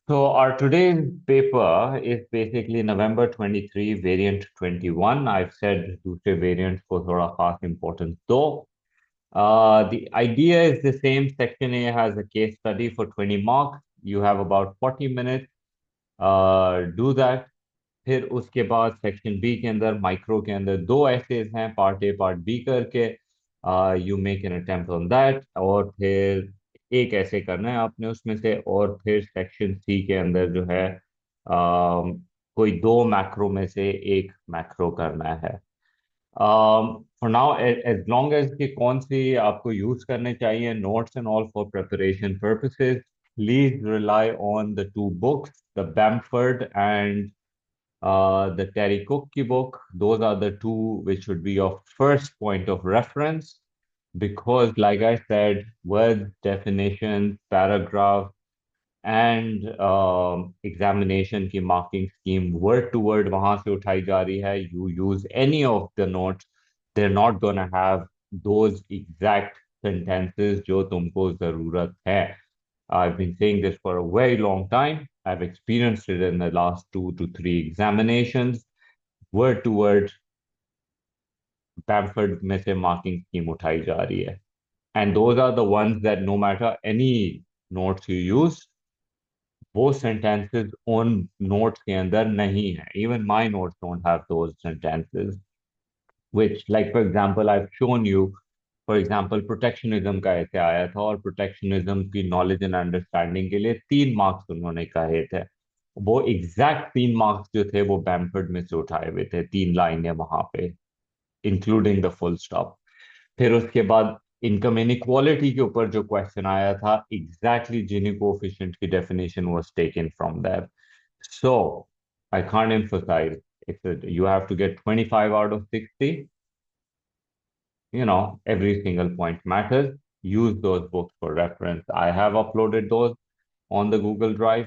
So our today's paper is basically November 23, variant 21. I've said दूसरे variant को थोड़ा खास importance दो. The idea is the same. Section A has a case study for 20 marks. You have about 40 minutes. Do that. फिर उसके बाद section B के अंदर माइक्रो के अंदर दो ऐसेज हैं पार्ट ए पार्ट बी करके. You make an attempt on that और फिर एक ऐसे करना है आपने उसमें से और फिर सेक्शन सी के अंदर जो है कोई दो मैक्रो में से एक मैक्रो करना है. For now as long as कि कौन सी आपको यूज करने चाहिए notes and all for preparation purposes please rely on the two books the Bamford and the Terry Cook book. Those are the two which should be your first point of reference because, like I said, words, definitions, paragraph, and examination की marking scheme word to word वहां से उठाई जा रही है. You use any of the notes, they're not gonna have those exact sentences जो तुमको जरूरत है. I've been saying this for a very long time. I've experienced it in the last 2 to 3 examinations. Word to word, Bamford में से marking scheme उठाई जा रही है. And those are the ones that no matter any notes you use, वो sentences उन notes के अंदर नहीं है. Even my notes don't have those sentences. Which, like for example, I've shown you, for example, protectionism का ऐसे आया था और protectionism की knowledge and understanding के लिए 3 मार्क्स उन्होंने कहे थे. वो एग्जैक्ट 3 मार्क्स जो थे वो बैम्फर्ड में से उठाए हुए थे 3 लाइनें वहां पे इंक्लूडिंग द फुल स्टॉप. फिर उसके बाद इनकम इनइक्वालिटी के ऊपर जो क्वेश्चन आया था एग्जैक्टली जिनी कोएफिशिएंट की definition was taken from that. So I can't emphasise it's you have to get 25 out of 60. Every single point matters. Use those books for reference. I have uploaded those on the Google Drive.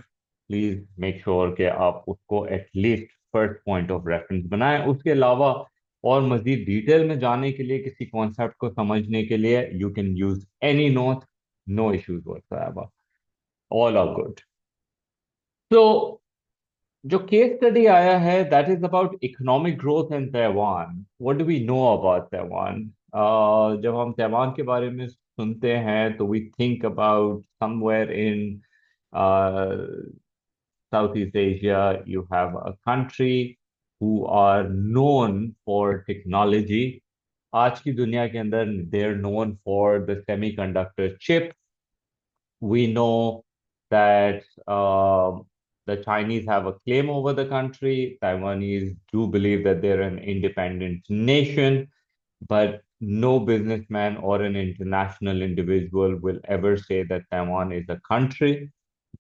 Please make sure कि आप उसको at least first point of reference बनाएं. उसके अलावा और मजीद detail में जाने के लिए किसी कॉन्सेप्ट को समझने के लिए you can use any note, no issues whatsoever. All are good. So जो केस स्टडी आया है that is about economic growth in Taiwan. What do we know about Taiwan? जब हम ताइवान के बारे में सुनते हैं तो we think about somewhere in Southeast Asia. You have a country who are known for technology. आज की दुनिया के अंदर they're known for the semiconductor chip. We know that the Chinese have a claim over the country. Taiwanese do believe that they're an independent nation, but no businessman or an international individual will ever say that Taiwan is a country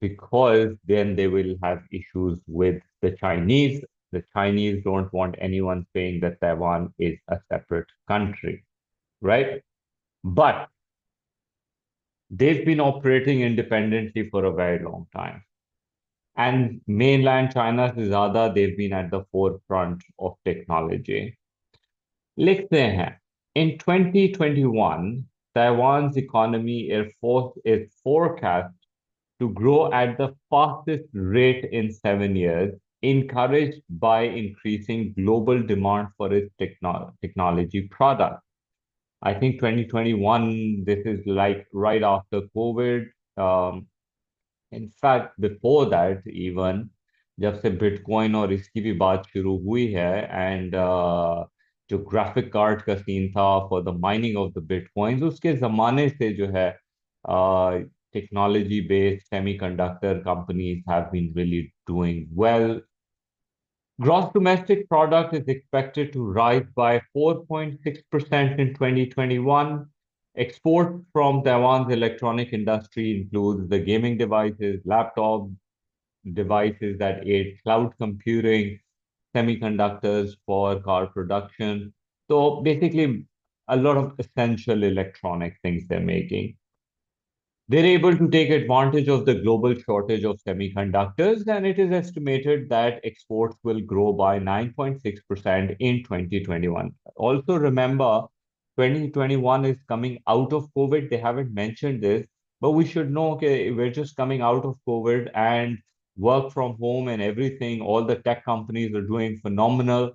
because then they will have issues with the Chinese. The Chinese don't want anyone saying that Taiwan is a separate country, right? But they've been operating independently for a very long time. And mainland China से ज़्यादा they've been at the forefront of technology. लिखते हैं, in 2021, Taiwan's economy is forecast to grow at the fastest rate in 7 years, encouraged by increasing global demand for its technology products. I think 2021, this is like right after COVID. In fact, before that, even जब से bitcoin और इसकी भी बात शुरू हुई है and जो ग्राफिक कार्ड का सीन था for the mining of the bitcoins उसके जमाने से जो है technology based semiconductor companies have been really doing well. Gross domestic product is expected to rise by 4.6% in 2021. Export from Taiwan's electronic industry includes the gaming devices, laptop devices that aid cloud computing, semiconductors for car production. So basically, a lot of essential electronic things they're making. They're able to take advantage of the global shortage of semiconductors, and it is estimated that exports will grow by 9.6% in 2021. Also, remember, 2021 is coming out of COVID. They haven't mentioned this, but we should know, okay, we're just coming out of COVID, and work from home and everything. All the tech companies are doing phenomenal.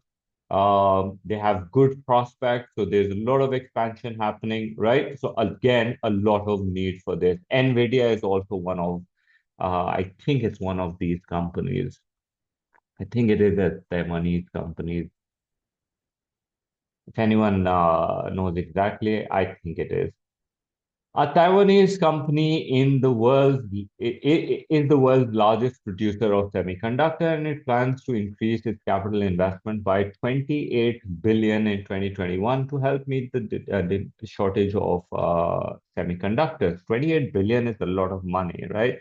They have good prospects, so there's a lot of expansion happening, right? So again, a lot of need for this. Nvidia is also one of, I think it's one of these companies. I think it is a Taiwanese company. If anyone knows exactly, I think it is. A Taiwanese company in the world is the world's largest producer of semiconductor, and it plans to increase its capital investment by 28 billion in 2021 to help meet the shortage of semiconductors. 28 billion is a lot of money, right?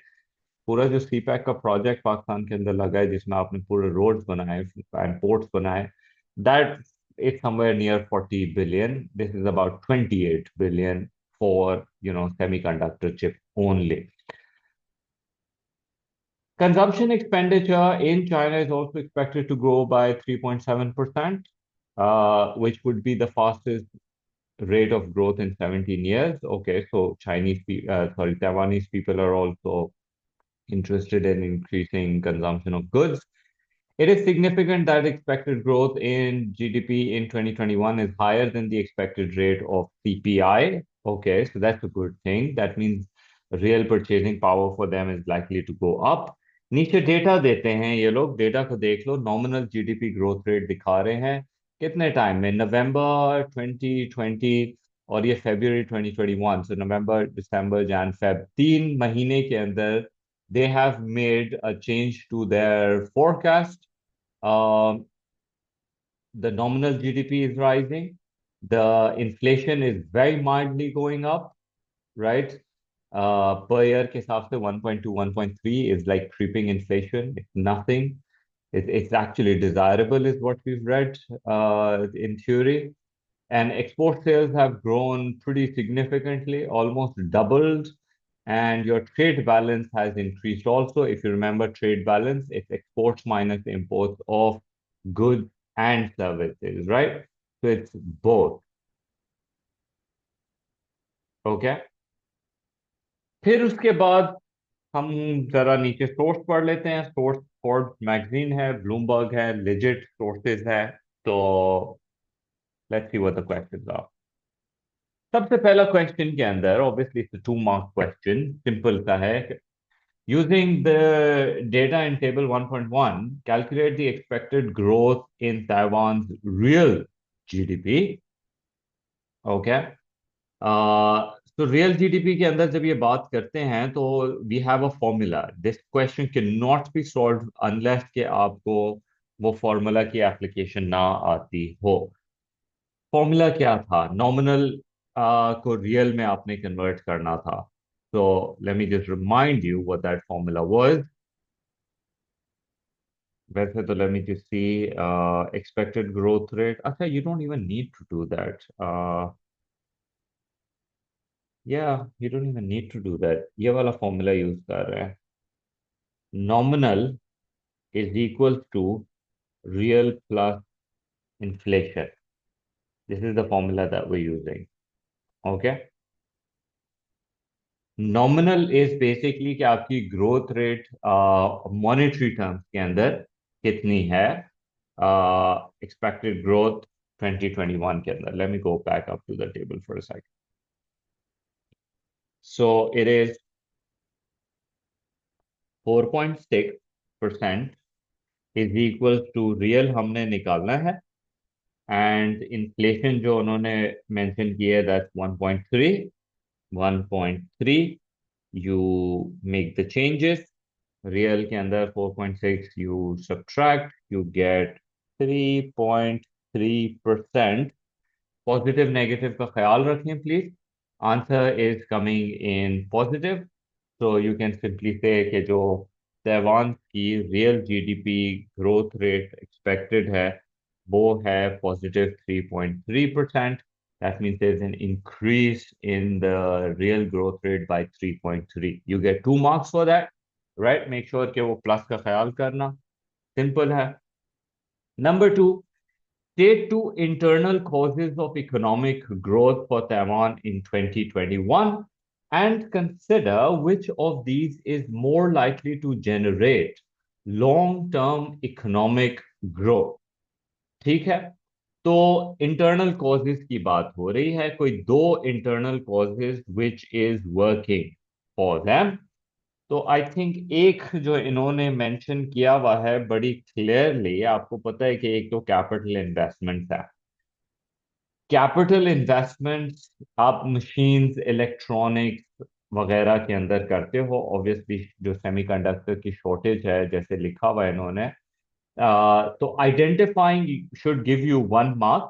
पूरा जो सी pack का project Pakistan के अंदर लगा है जिसमें आपने पूरे रोड्स बनाए एंड पोर्ट्स बनाए that is somewhere near 40 billion this is about 28 billion for semiconductor chip only. Consumption expenditure in China is also expected to grow by 3.7%, which would be the fastest rate of growth in 17 years. Okay, so Taiwanese people are also interested in increasing consumption of goods. It is significant that expected growth in GDP in 2021 is higher than the expected rate of CPI. Okay, so that's a good thing. That means real purchasing power for them is likely to go up. नीचे data देते हैं ये लोग data को देख low nominal GDP growth rate दिखा रहे हैं कितने टाइम में नवंबर 2020 और ये फरवरी 2021 सो नवंबर दिसंबर जन फेब 3 महीने के अंदर they have made a change to their forecast. The nominal GDP is rising. The inflation is very mildly going up, right? Per year के हिसाब से 1.2, 1.3 is like creeping inflation. It's nothing. It's actually desirable, is what we've read in theory. And export sales have grown pretty significantly, almost doubled. And your trade balance has increased also. If you remember trade balance, it's exports minus imports of goods and services, right? So it's both. Okay. फिर उसके बाद हम जरा नीचे source पढ़ लेते हैं source Forbes magazine है ब्लूमबर्ग है लेजिट सोर्सेज है तो let's see what the questions are सबसे पहला क्वेश्चन के अंदर obviously it's 2 mark question simple सा है using the data in table 1.1 calculate the expected growth in Taiwan's real GDP okay तो रियल जीडीपी के अंदर जब ये बात करते हैं तो we have a formula this question can not be solve unless कि आपको वो फॉर्मूला की एप्लीकेशन ना आती हो फॉर्मूला क्या था नॉमिनल को रियल में आपने कन्वर्ट करना था so let me just remind you what that formula was वैसे तो let me just see expected growth rate अच्छा you don't even need to do that yeah you don't even need to do that ये वाला formula use कर रहे हैं nominal is equal to real plus inflation. This is the formula that we're using. Okay. Nominal is basically कि आपकी growth rate monetary terms के अंदर कितनी है expected growth 2021 के अंदर. Let me go back up to the table for a second. So it is 4.6% is equal to real हमने निकालना है and inflation जो उन्होंने mention किया है that's 1.3 you make the changes real के अंदर 4.6 you subtract you get 3.3% positive negative का ख्याल रखें please answer is coming in positive so you can simply say कि जो ताइवान की real GDP growth rate expected है वो है positive 3.3%. That means there's an increase in the real growth rate by 3.3. You get 2 marks for that, right? Make sure कि वो plus का ख्याल करना सिंपल है. Number 2, state 2 internal causes of economic growth for Taiwan in 2021 and consider which of these is more likely to generate long term economic growth. ठीक है। तो internal causes की बात हो रही है, कोई दो internal causes which is working for them. तो आई थिंक एक जो इन्होंने मेंशन किया हुआ है बड़ी क्लियरली, आपको पता है कि एक तो कैपिटल इन्वेस्टमेंट है। कैपिटल इन्वेस्टमेंट्स आप मशीन्स, इलेक्ट्रॉनिक्स वगैरह के अंदर करते हो। ऑब्वियसली जो सेमीकंडक्टर की शॉर्टेज है, जैसे लिखा हुआ है इन्होंने, तो identifying should give you 1 mark.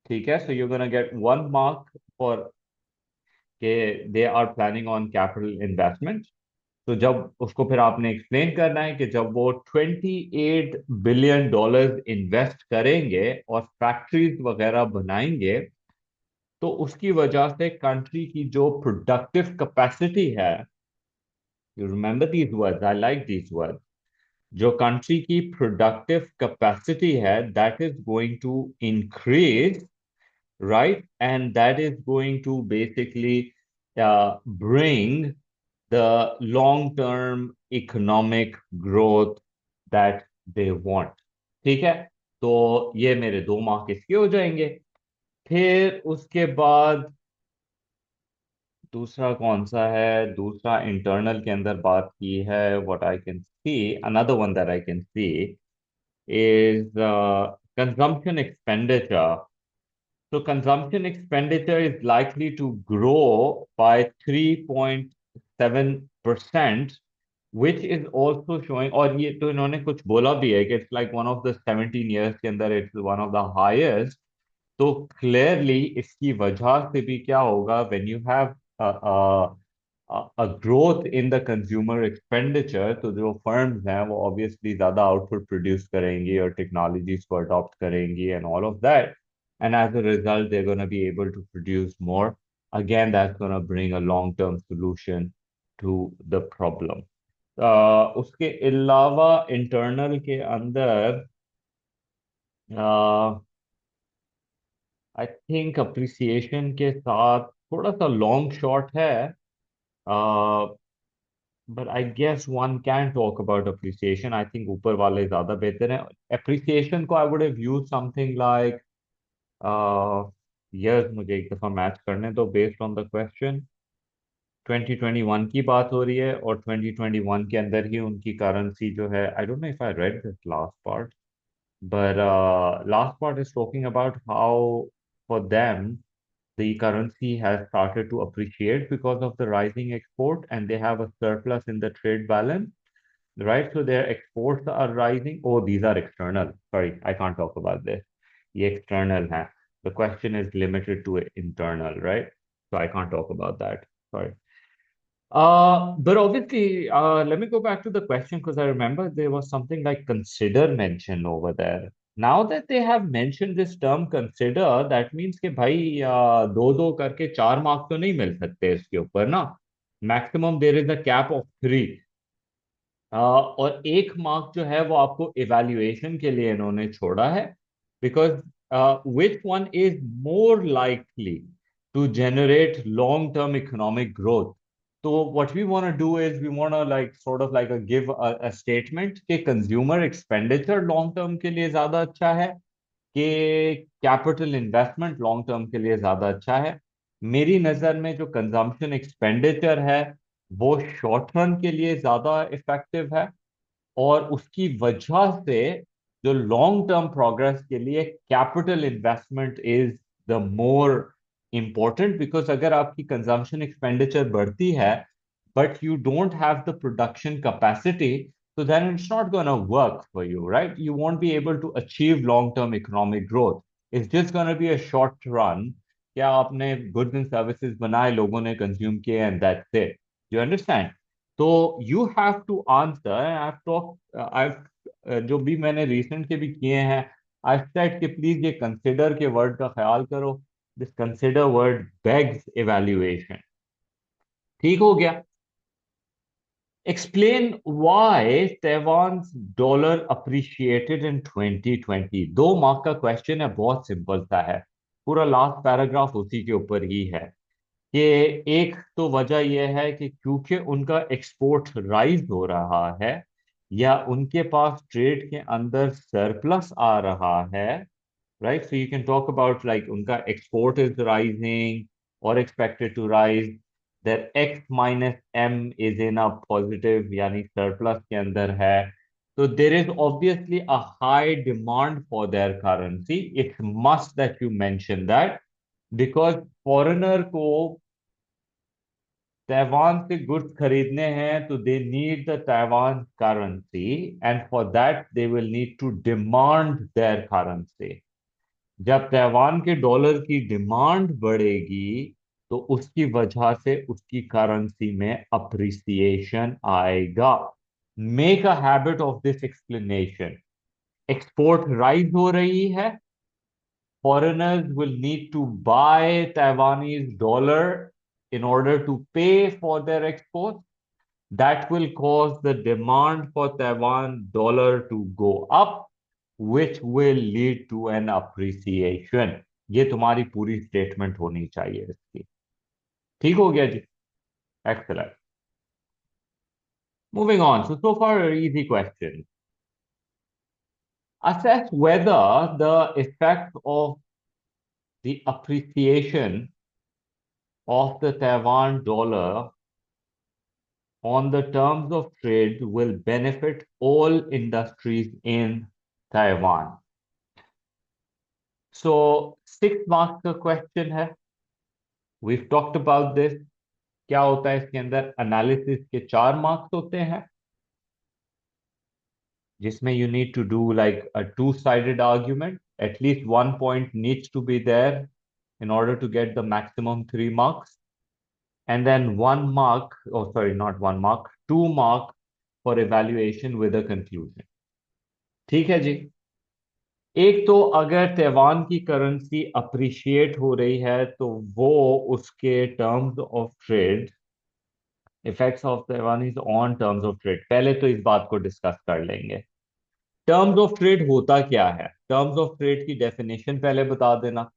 ठीक है, so you gonna get 1 mark for के they are planning on capital investment. तो जब उसको फिर आपने एक्सप्लेन करना है कि जब वो $28 बिलियन इन्वेस्ट करेंगे और फैक्ट्रीज वगैरह बनाएंगे, तो उसकी वजह से कंट्री की जो प्रोडक्टिव कैपेसिटी है, you remember these words, I like these words, जो कंट्री की प्रोडक्टिव कैपेसिटी है that is going to increase, right? And that is going to basically bring the long-term economic growth that they want. ठीक है। तो ये मेरे 2 mark इसके हो जाएंगे। फिर उसके बाद दूसरा कौन सा है? दूसरा इंटरनल के अंदर बात की है, what I can see, another one that I can see is consumption expenditure. So consumption expenditure is likely to grow by 3.7%, which is also showing, और ये तो इन्होंने कुछ बोला भी है कि it's like one of the 17 years के अंदर it's one of the highest। तो क्लियरली इसकी वजह से भी क्या होगा, when you have a growth in the consumer expenditure, तो जो फर्म्स हैं वो ऑब्वियसली ज्यादा आउटपुट प्रोड्यूस करेंगी और टेक्नोलॉजीज को अडॉप्ट करेंगी and all of that, and as a result they're going to be able to produce more. Again, that's going to bring a long term solution to the problem. उसके अलावा internal के अंदर I think appreciation के साथ थोड़ा सा long shot है, but I guess one can talk about appreciation. I think ऊपर वाले ज्यादा बेहतर है। अप्रिसिएशन को I would have used something like, yes मुझे एक दफा मैच करने दो बेस्ड ऑन द क्वेश्चन। 2021 की बात हो रही है और 2021 के अंदर ही उनकी करेंसी जो है, I don't know if I read this last part, but last part is talking about how for them the currency has started to appreciate because of the rising export, and they have a surplus in the trade balance, right? So their exports are rising. Oh, these are external. Sorry, I can't talk about this. ये external है. The question is limited to internal, right? So I can't talk about that. Sorry. But obviously, let me go back to the question because I remember there was something like consider mentioned over there. Now that they have mentioned this term consider, that means कि भाई दो दो करके 4 mark तो नहीं मिल सकते इसके ऊपर ना। Maximum there is a cap of 3। और 1 मार्क जो है वो आपको इवैल्यूएशन के लिए इन्होंने छोड़ा है, because which one is more likely to generate long term economic growth. तो what we want to do is we want to like sort of like give a statement कि कंज्यूमर एक्सपेंडिचर लॉन्ग टर्म के लिए ज्यादा अच्छा है कि capital investment long term के लिए ज्यादा अच्छा है। मेरी नजर में जो कंजम्पशन एक्सपेंडिचर है वो शॉर्ट रन के लिए ज्यादा इफेक्टिव है, और उसकी वजह से जो लॉन्ग टर्म प्रोग्रेस के लिए capital investment is the more important. Because अगर आपकी कंजम्पशन एक्सपेंडिचर बढ़ती है but you don't have the production capacity, so then it's not going to work for you, right? You won't be able to achieve long term economic growth. It's just going to be a short run। क्या आपने goods and services बनाए, लोगों ने consume किए, and that's it. You understand? तो you have to answer. I talk I जो भी मैंने रिसेंट के भी किए हैं, आई सेड कि प्लीज ये कंसिडर के वर्ड का ख्याल करो। This consider word begs evaluation. ठीक हो गया। Explain why Taiwan's dollar appreciated in 2020। 2 mark का क्वेश्चन है, बहुत सिंपल सा है। पूरा लास्ट पैराग्राफ उसी के ऊपर ही है कि एक तो वजह यह है कि क्योंकि उनका एक्सपोर्ट राइज हो रहा है, या उनके पास ट्रेड के अंदर सरप्लस आ रहा है, right? So you can talk about like उनका export is rising or expected to rise. Their X minus M is in a positive यानी surplus के अंदर है. So there is obviously a high demand for their currency. It's must that you mention that because foreigner को Taiwan से goods खरीदने हैं तो they need the Taiwan currency and for that they will need to demand their currency. जब Taiwan के dollar की demand बढ़ेगी तो उसकी वजह से उसकी करेंसी में अप्रिसिएशन आएगा. Make a habit of this explanation. Export rise हो रही है. Foreigners will need to buy Taiwanese dollar in order to pay for their exports. That will cause the demand for Taiwan dollar to go up, which will lead to an appreciation. ये तुम्हारी पूरी statement होनी चाहिए इसकी. ठीक हो गया जी? Excellent. Moving on. So far, easy question. Assess whether the effect of the appreciation of the Taiwan dollar on the terms of trade will benefit all industries in Taiwan. So 6 marks का question है. We've talked about this. क्या होता है इसके अंदर? Analysis के 4 marks होते हैं जिसमें you need to do like a two-sided argument. At least one point needs to be there in order to get the maximum 3 marks. And then 1 mark, oh sorry, not 1 mark, 2 mark for evaluation with a conclusion. ठीक है जी. एक तो अगर Taiwan की currency appreciate हो रही है तो वो उसके terms of trade, effects of Taiwanese on terms of trade, पहले तो इस बात को डिस्कस कर लेंगे. टर्म्स ऑफ ट्रेड होता क्या है? टर्म्स ऑफ ट्रेड की डेफिनेशन पहले बता देना.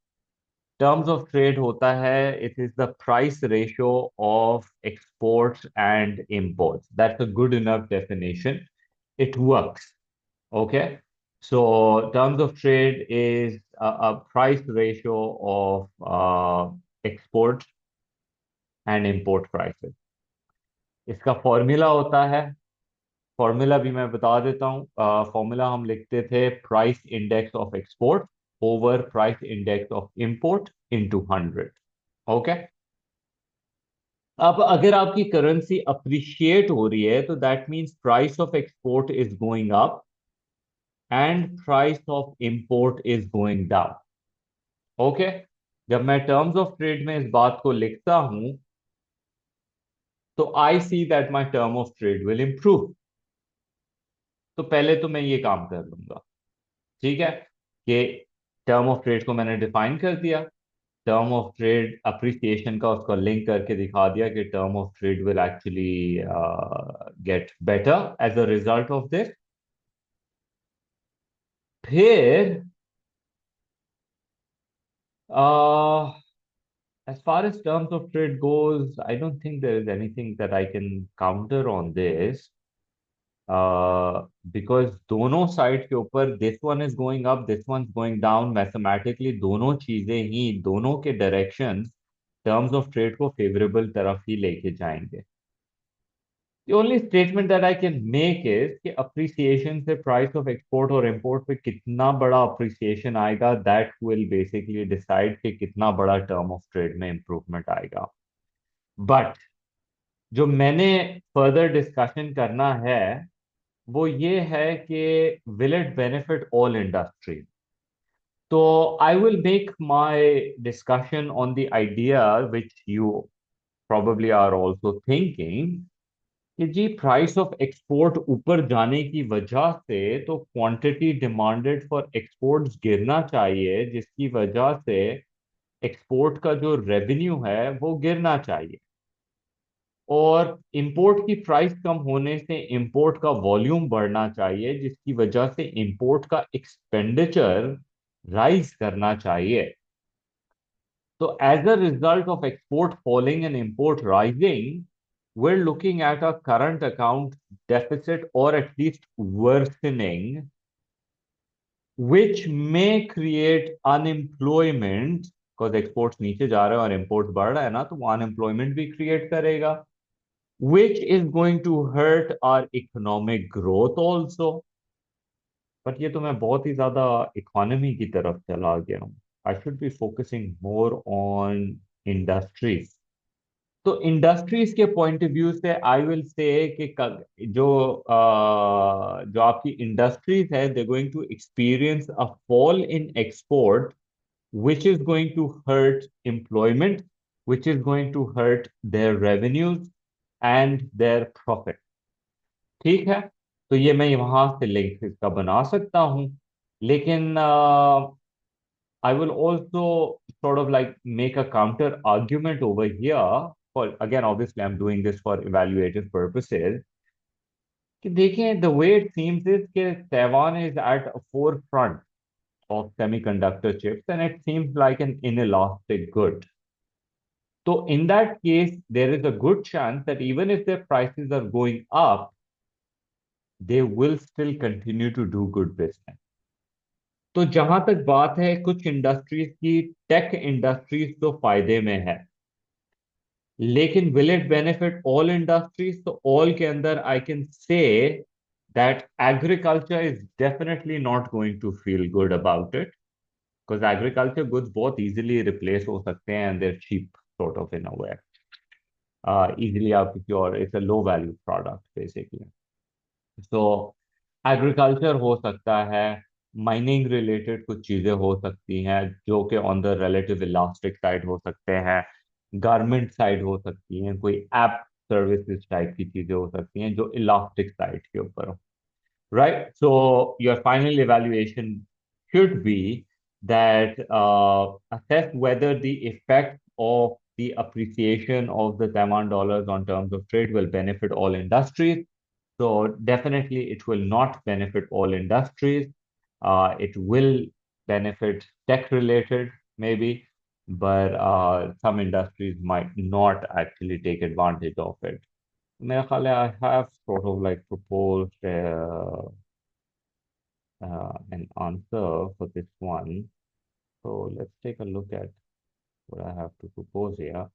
टर्म्स ऑफ ट्रेड होता है it is the price ratio of exports and imports. That's a good enough definition. It works. Okay. So terms of trade is a price ratio of export and import prices. इसका formula होता है. Formula भी मैं बता देता हूँ. Formula हम लिखते थे price index of export over price index of import into 100. Okay. अब अगर आपकी करेंसी अप्रिशिएट हो रही है तो that means price of export is going up and price of import is going down. Okay. जब मैं टर्म्स ऑफ ट्रेड में इस बात को लिखता हूं तो I see that my term of trade will improve. तो पहले तो मैं ये काम कर लूंगा. ठीक है कि टर्म ऑफ ट्रेड को मैंने डिफाइन कर दिया. टर्म ऑफ ट्रेड अप्रिसिएशन का उसका लिंक करके दिखा दिया कि term of trade will actually get better as a result of this. फिर as far as terms of trade goes, I don't think there is anything that I can counter on this. Because दोनों side के ऊपर this one is going up, this one's going down. Mathematically दोनों चीजें ही, दोनों के directions terms of trade को favorable तरफ ही लेके जाएंगे. The only statement that I can make is कि appreciation से price of export और import पे कितना बड़ा appreciation आएगा, that will basically decide कि कितना बड़ा term of trade में improvement आएगा. But जो मैंने further discussion करना है वो ये है कि will it benefit all industries? So I will make my discussion on the idea which you probably are also thinking कि जी प्राइस ऑफ एक्सपोर्ट ऊपर जाने की वजह से तो क्वांटिटी डिमांडेड फॉर एक्सपोर्ट्स गिरना चाहिए जिसकी वजह से एक्सपोर्ट का जो रेवेन्यू है वो गिरना चाहिए. और इंपोर्ट की प्राइस कम होने से इंपोर्ट का वॉल्यूम बढ़ना चाहिए जिसकी वजह से इंपोर्ट का एक्सपेंडिचर राइज करना चाहिए. तो as a result of export falling and import rising we're looking at a current account deficit or at least worsening, which may create unemployment, because exports नीचे जा रहे हैं और imports बढ़ रहा है ना, तो वो unemployment भी create करेगा, which is going to hurt our economic growth also. But ये तो मैं बहुत ही ज्यादा इकोनॉमी की तरफ चला गया हूँ. I should be focusing more on industries. तो इंडस्ट्रीज के पॉइंट ऑफ व्यू से आई विल से कि जो आपकी इंडस्ट्रीज है, they going to experience a fall in export, which is going to hurt employment, which is going to hurt their revenues and their profit. ठीक है, तो ये मैं वहां से लिंक इसका बना सकता हूं. लेकिन I will also sort of like make a counter argument over here. For again, obviously, I'm doing this for evaluative purposes. कि देखें, the way it seems is कि Taiwan is at a forefront of semiconductor chips, and it seems like an inelastic good. So in that case, there is a good chance that even if their prices are going up, they will still continue to do good business. तो जहां तक बात है कुछ industries की, tech industries तो फायदे में है, लेकिन will it benefit all industries? तो ऑल के अंदर I can say that agriculture is definitely not going to feel good about it, because agriculture goods बहुत इजीली रिप्लेस हो सकते हैं and they're cheap sort of in a way. Easily आप किसी और, it's a low value product basically. So agriculture हो सकता है, माइनिंग रिलेटेड कुछ चीजें हो सकती हैं जो कि on the relative elastic side हो सकते हैं, गारमेंट साइड हो सकती हैं, कोई ऐप सर्विसेज टाइप की चीजें हो सकती हैं जो इलास्टिक साइड के ऊपर हो. Right? So your final evaluation should be that assess whether the effect of the appreciation of the Taiwan dollars on terms of trade will benefit all industries. So definitely it will not benefit all industries. It will benefit tech related maybe, but some industries might not actually take advantage of it. मेरा ख्याल है I have sort of like proposed an answer for this one. So let's take a look at what I have to propose here.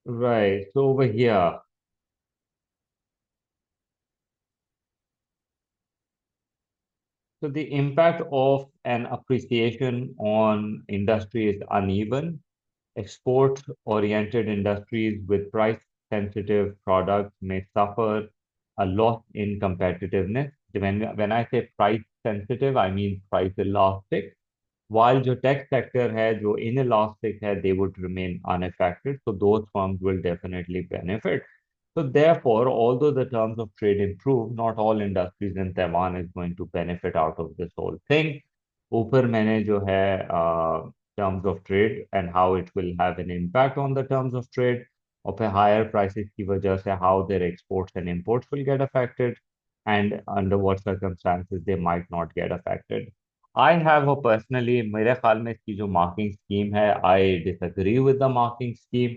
Right, so over here, so the impact of an appreciation on industry is uneven. Export-oriented industries with price-sensitive products may suffer a loss in competitiveness. When I say price-sensitive, I mean price elastic. While the tech sector has, जो inelastic है, they would remain unaffected. So those firms will definitely benefit. So therefore, although the terms of trade improve, not all industries in Taiwan is going to benefit out of this whole thing. ऊपर मैंने जो है terms of trade and how it will have an impact on the terms of trade, और फिर higher prices की वजह से how their exports and imports will get affected, and under what circumstances they might not get affected. I have a personally, मेरे ख्याल में इसकी जो marking scheme है, I disagree with the marking scheme.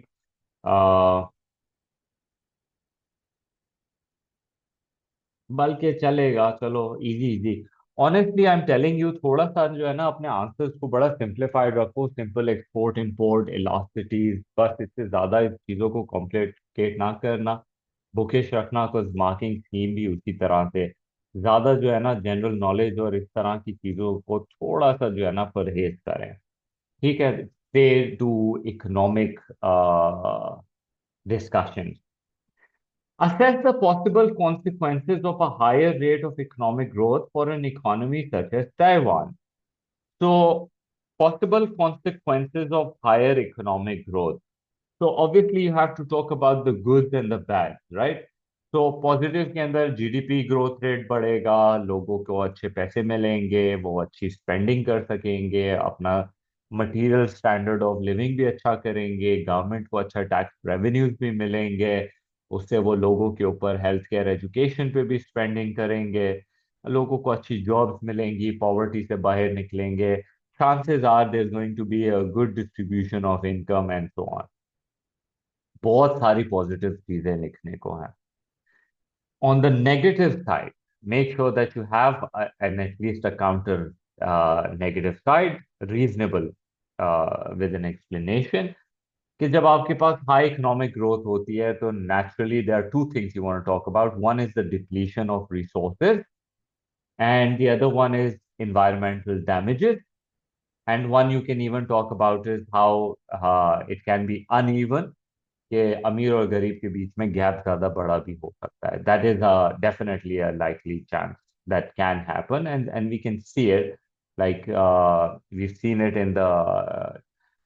बल्कि चलेगा, चलो easy easy. Honestly I am telling you, थोड़ा सा जो है ना अपने आंसर्स को बड़ा सिंप्लीफाइड रखो. सिंपल एक्सपोर्ट इंपोर्ट इलास्टिटीज, बस इससे ज्यादा इस चीजों को कॉम्प्लिकेट ना करना. बुकिश रखना, कुछ मार्किंग स्कीम भी उसी तरह से. ज्यादा जो है ना जनरल नॉलेज और इस तरह की चीजों को थोड़ा सा जो है ना परहेज करें. ठीक है, say to economic discussion. Assess the possible consequences of a higher rate of economic growth for an economy such as Taiwan. So, possible consequences of higher economic growth. So, obviously, you have to talk about the goods and the bads, right? So, positive के अंदर GDP growth rate बढ़ेगा, लोगों को अच्छे पैसे मिलेंगे, वो अच्छी स्पेंडिंग कर सकेंगे, अपना मटेरियल स्टैंडर्ड ऑफ लिविंग भी अच्छा करेंगे, गवर्नमेंट को अच्छा टैक्स रेवेन्यूज भी मिलेंगे, उससे वो लोगों के ऊपर हेल्थ केयर एजुकेशन पे भी स्पेंडिंग करेंगे, लोगों को अच्छी जॉब्स मिलेंगी, पॉवर्टी से बाहर निकलेंगे, chances are there's going to be a good distribution of income and so on. बहुत सारी पॉजिटिव चीजें लिखने को हैं. On the negative side, make sure that you have an at least a counter negative side, reasonable with an explanation. कि जब आपके पास high economic growth होती है तो naturally there are two things you want to talk about. One is the depletion of resources, and the other one is environmental damages. And one you can even talk about is how it can be uneven, कि अमीर और गरीब के बीच में gap ज्यादा बड़ा भी हो सकता है. That is definitely a likely chance that can happen, and we can see it, like we've seen it in the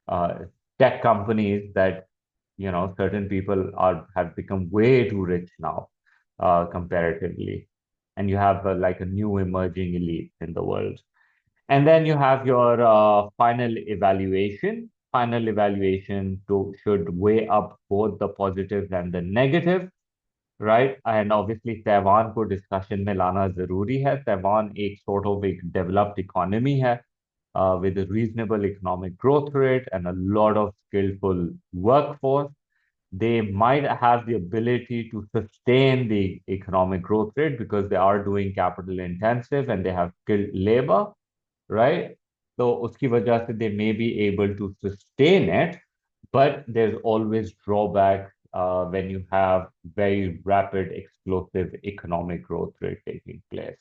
uh, tech companies that certain people are have become way too rich now comparatively, and you have like a new emerging elite in the world. And then you have your final evaluation. Final evaluation should weigh up both the positives and the negative, right? And obviously Taiwan को discussion में लाना जरूरी है. Taiwan एक sort of एक developed economy है, with a reasonable economic growth rate and a lot of skillful workforce. They might have the ability to sustain the economic growth rate because they are doing capital intensive and they have skilled labor, right? So uski wajah se they may be able to sustain it, but there's always drawbacks when you have very rapid, explosive economic growth rate taking place,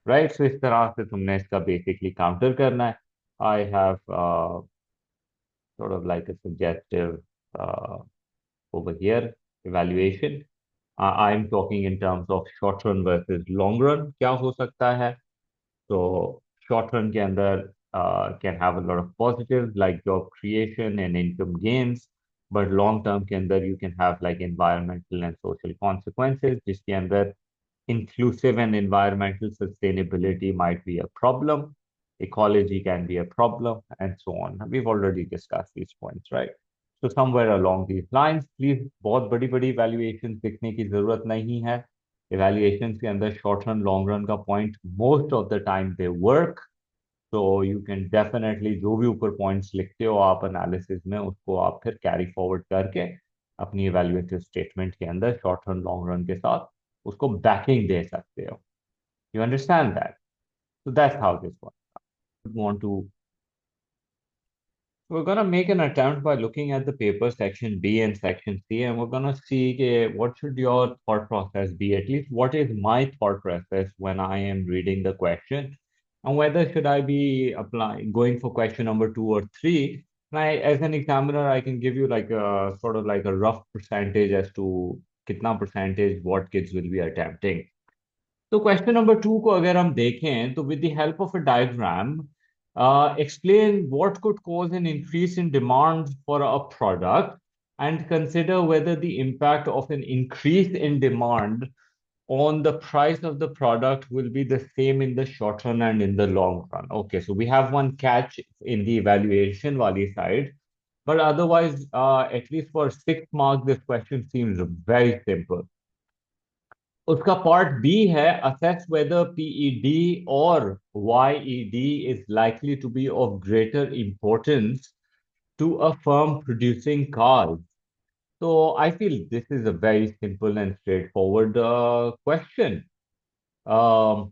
right? So इस तरह से तुमने इसका basically counter करना है. I have sort of like a suggestive uh, over here evaluation. I'm talking in terms of short run versus long run. क्या हो सकता है? So short run के अंदर can have a lot of positives like job creation and income gains, but long term के अंदर you can have like environmental and social consequences, जिसके अंदर inclusive and environmental sustainability might be a problem, ecology can be a problem, and so on. We've already discussed these points, right? So somewhere along these lines, please बहुत बड़ी बड़ी evaluations लिखने की जरूरत नहीं है. Evaluations के अंदर short run, long run का point most of the time they work. So you can definitely जो भी ऊपर points लिखते हो आप analysis में उसको आप फिर carry forward करके अपनी evaluative statement के अंदर short run, long run के साथ उसको backing दे सकते हो. You understand that? So that's how this works. We want to We're going to make an attempt by looking at the paper section B and section C, and we're going to see what should your thought process be, at least what is my thought process when I am reading the question, and whether should I be applying going for question number 2 or 3. And as an examiner, I can give you like a sort of like a rough percentage as to kitna percentage what kids will be attempting. तो question number 2 को अगर हम देखें तो with the help of a diagram explain what could cause an increase in demand for a product and consider whether the impact of an increase in demand on the price of the product will be the same in the short run and in the long run. Okay, so we have one catch in the evaluation wali side, but otherwise, at least for 6 marks, this question seems very simple. उसका part B है assess whether PED or YED is likely to be of greater importance to a firm producing cars. So I feel this is a very simple and straightforward question. Um,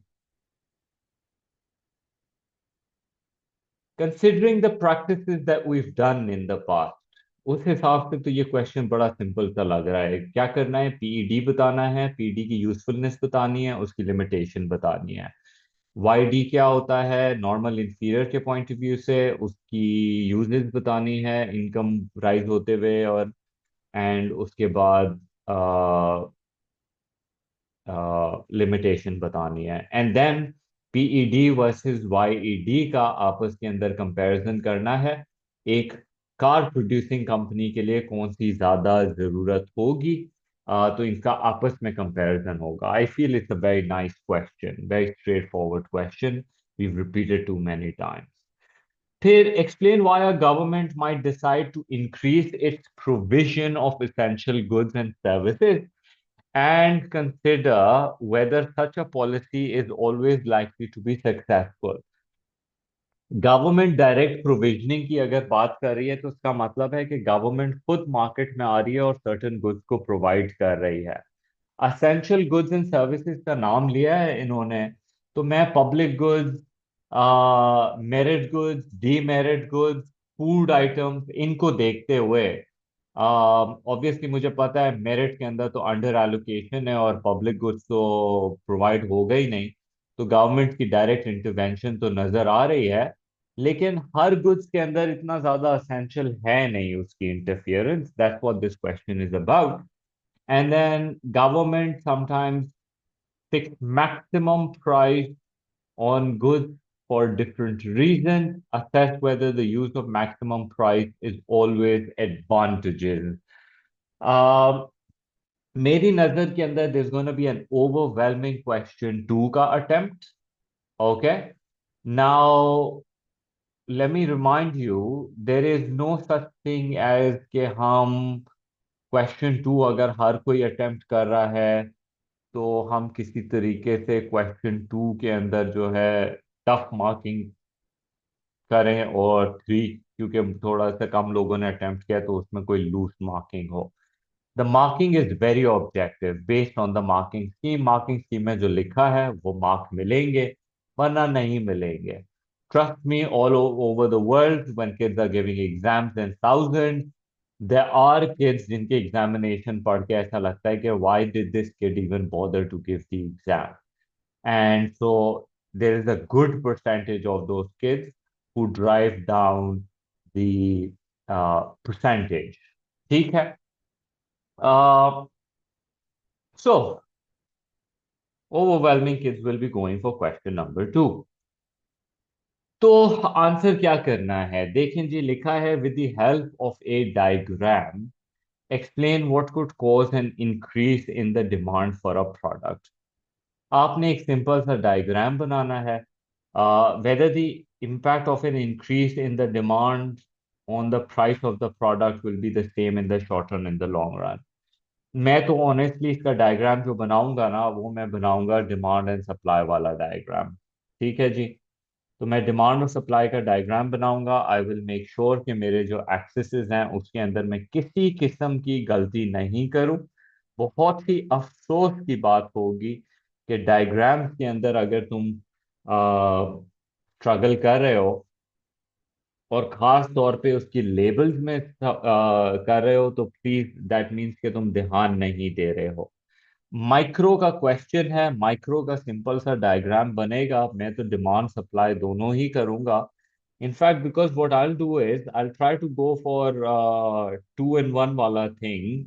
Considering the practices that we've done in the past, उस हिसाब से तो ये question बड़ा simple सा लग रहा है. क्या करना है? पीईडी बताना है, पीईडी की यूजफुलनेस बतानी है, उसकी लिमिटेशन बतानी है. वाईडी क्या होता है नॉर्मल इंफीरियर के पॉइंट ऑफ व्यू से, उसकी यूजेस बतानी है इनकम राइज होते हुए, और एंड उसके बाद लिमिटेशन बतानी है, एंड देन पीईडी वर्सेस वाईईडी का आपस के अंदर कंपैरिजन करना है. एक कार प्रोड्यूसिंग कंपनी के लिए कौन सी ज्यादा जरूरत होगी, तो इनका आपस में कंपैरिजन होगा. I feel it's a very nice question, very straightforward question. We repeated too many times. फिर explain why a government might decide to increase its provision of essential goods and services and consider whether such a policy is always likely to be successful. Government direct provisioning की अगर बात कर रही है तो उसका मतलब है कि गवर्नमेंट खुद मार्केट में आ रही है और सर्टेन गुड्स को प्रोवाइड कर रही है। असेंशियल गुड्स एंड सर्विसेज का नाम लिया है इन्होंने, तो मैं public goods, merit goods, demerit goods, food items, इनको देखते हुए ऑब्वियसली मुझे पता है मेरिट के अंदर तो अंडर एलोकेशन है और पब्लिक गुड्स तो प्रोवाइड हो गई नहीं, तो गवर्नमेंट की डायरेक्ट इंटरवेंशन तो नजर आ रही है, लेकिन हर गुड्स के अंदर इतना ज्यादा असेंशियल है नहीं उसकी interference. That's what this question is about. And then government sometimes fix maximum price on goods for different reasons, assess whether the use of maximum price is always advantageous. Uh, मेरी नजर के अंदर there's going to be an overwhelming question two का attempt. Okay. Now, let me remind you, there is no such thing as कि हम question to अगर हर कोई attempt कर रहा है तो हम किसी तरीके से क्वेश्चन टू के अंदर जो है टफ मार्किंग करें, और थ्री क्योंकि थोड़ा सा कम लोगों ने अटेम्प्ट किया तो उसमें कोई लूज मार्किंग हो। The marking is very objective based on the marking scheme. Marking scheme में जो लिखा है वो मार्क मिलेंगे, वरना नहीं मिलेंगे। Trust me, all over the world when kids are giving exams in thousand, there are kids जिनके एग्जामिनेशन पढ़ के ऐसा लगता है कि why did this kid even bother to give the exam, and so there is a good percentage of those kids who drive down the percentage। ठीक है। So overwhelming kids will be going for question number two। तो answer क्या करना है, देखें जी, लिखा है with the help of A diagram explain what could cause an increase in the demand for a product. आपने एक सिंपल सा डायग्राम बनाना है, whether the impact of an increase in the demand on the price of the product will be the same in the short run in the long run। मैं तो honestly इसका diagram जो बनाऊंगा ना वो मैं बनाऊंगा डिमांड एंड सप्लाई वाला डायग्राम। ठीक है जी। तो मैं डिमांड और सप्लाई का डायग्राम बनाऊंगा। आई विल मेक श्योर कि मेरे जो एक्सेसेस हैं उसके अंदर मैं किसी किस्म की गलती नहीं करूं। बहुत ही अफसोस की बात होगी कि डायग्राम्स के अंदर अगर तुम स्ट्रगल कर रहे हो और खास तौर पे उसकी लेबल्स में कर रहे हो, तो प्लीज दैट मीन्स कि तुम ध्यान नहीं दे रहे हो। माइक्रो का क्वेश्चन है, माइक्रो का सिंपल सा डायग्राम बनेगा, मैं तो डिमांड सप्लाई दोनों ही करूंगा। In fact because what I will do is I will try to go for two in one वाला थिंग,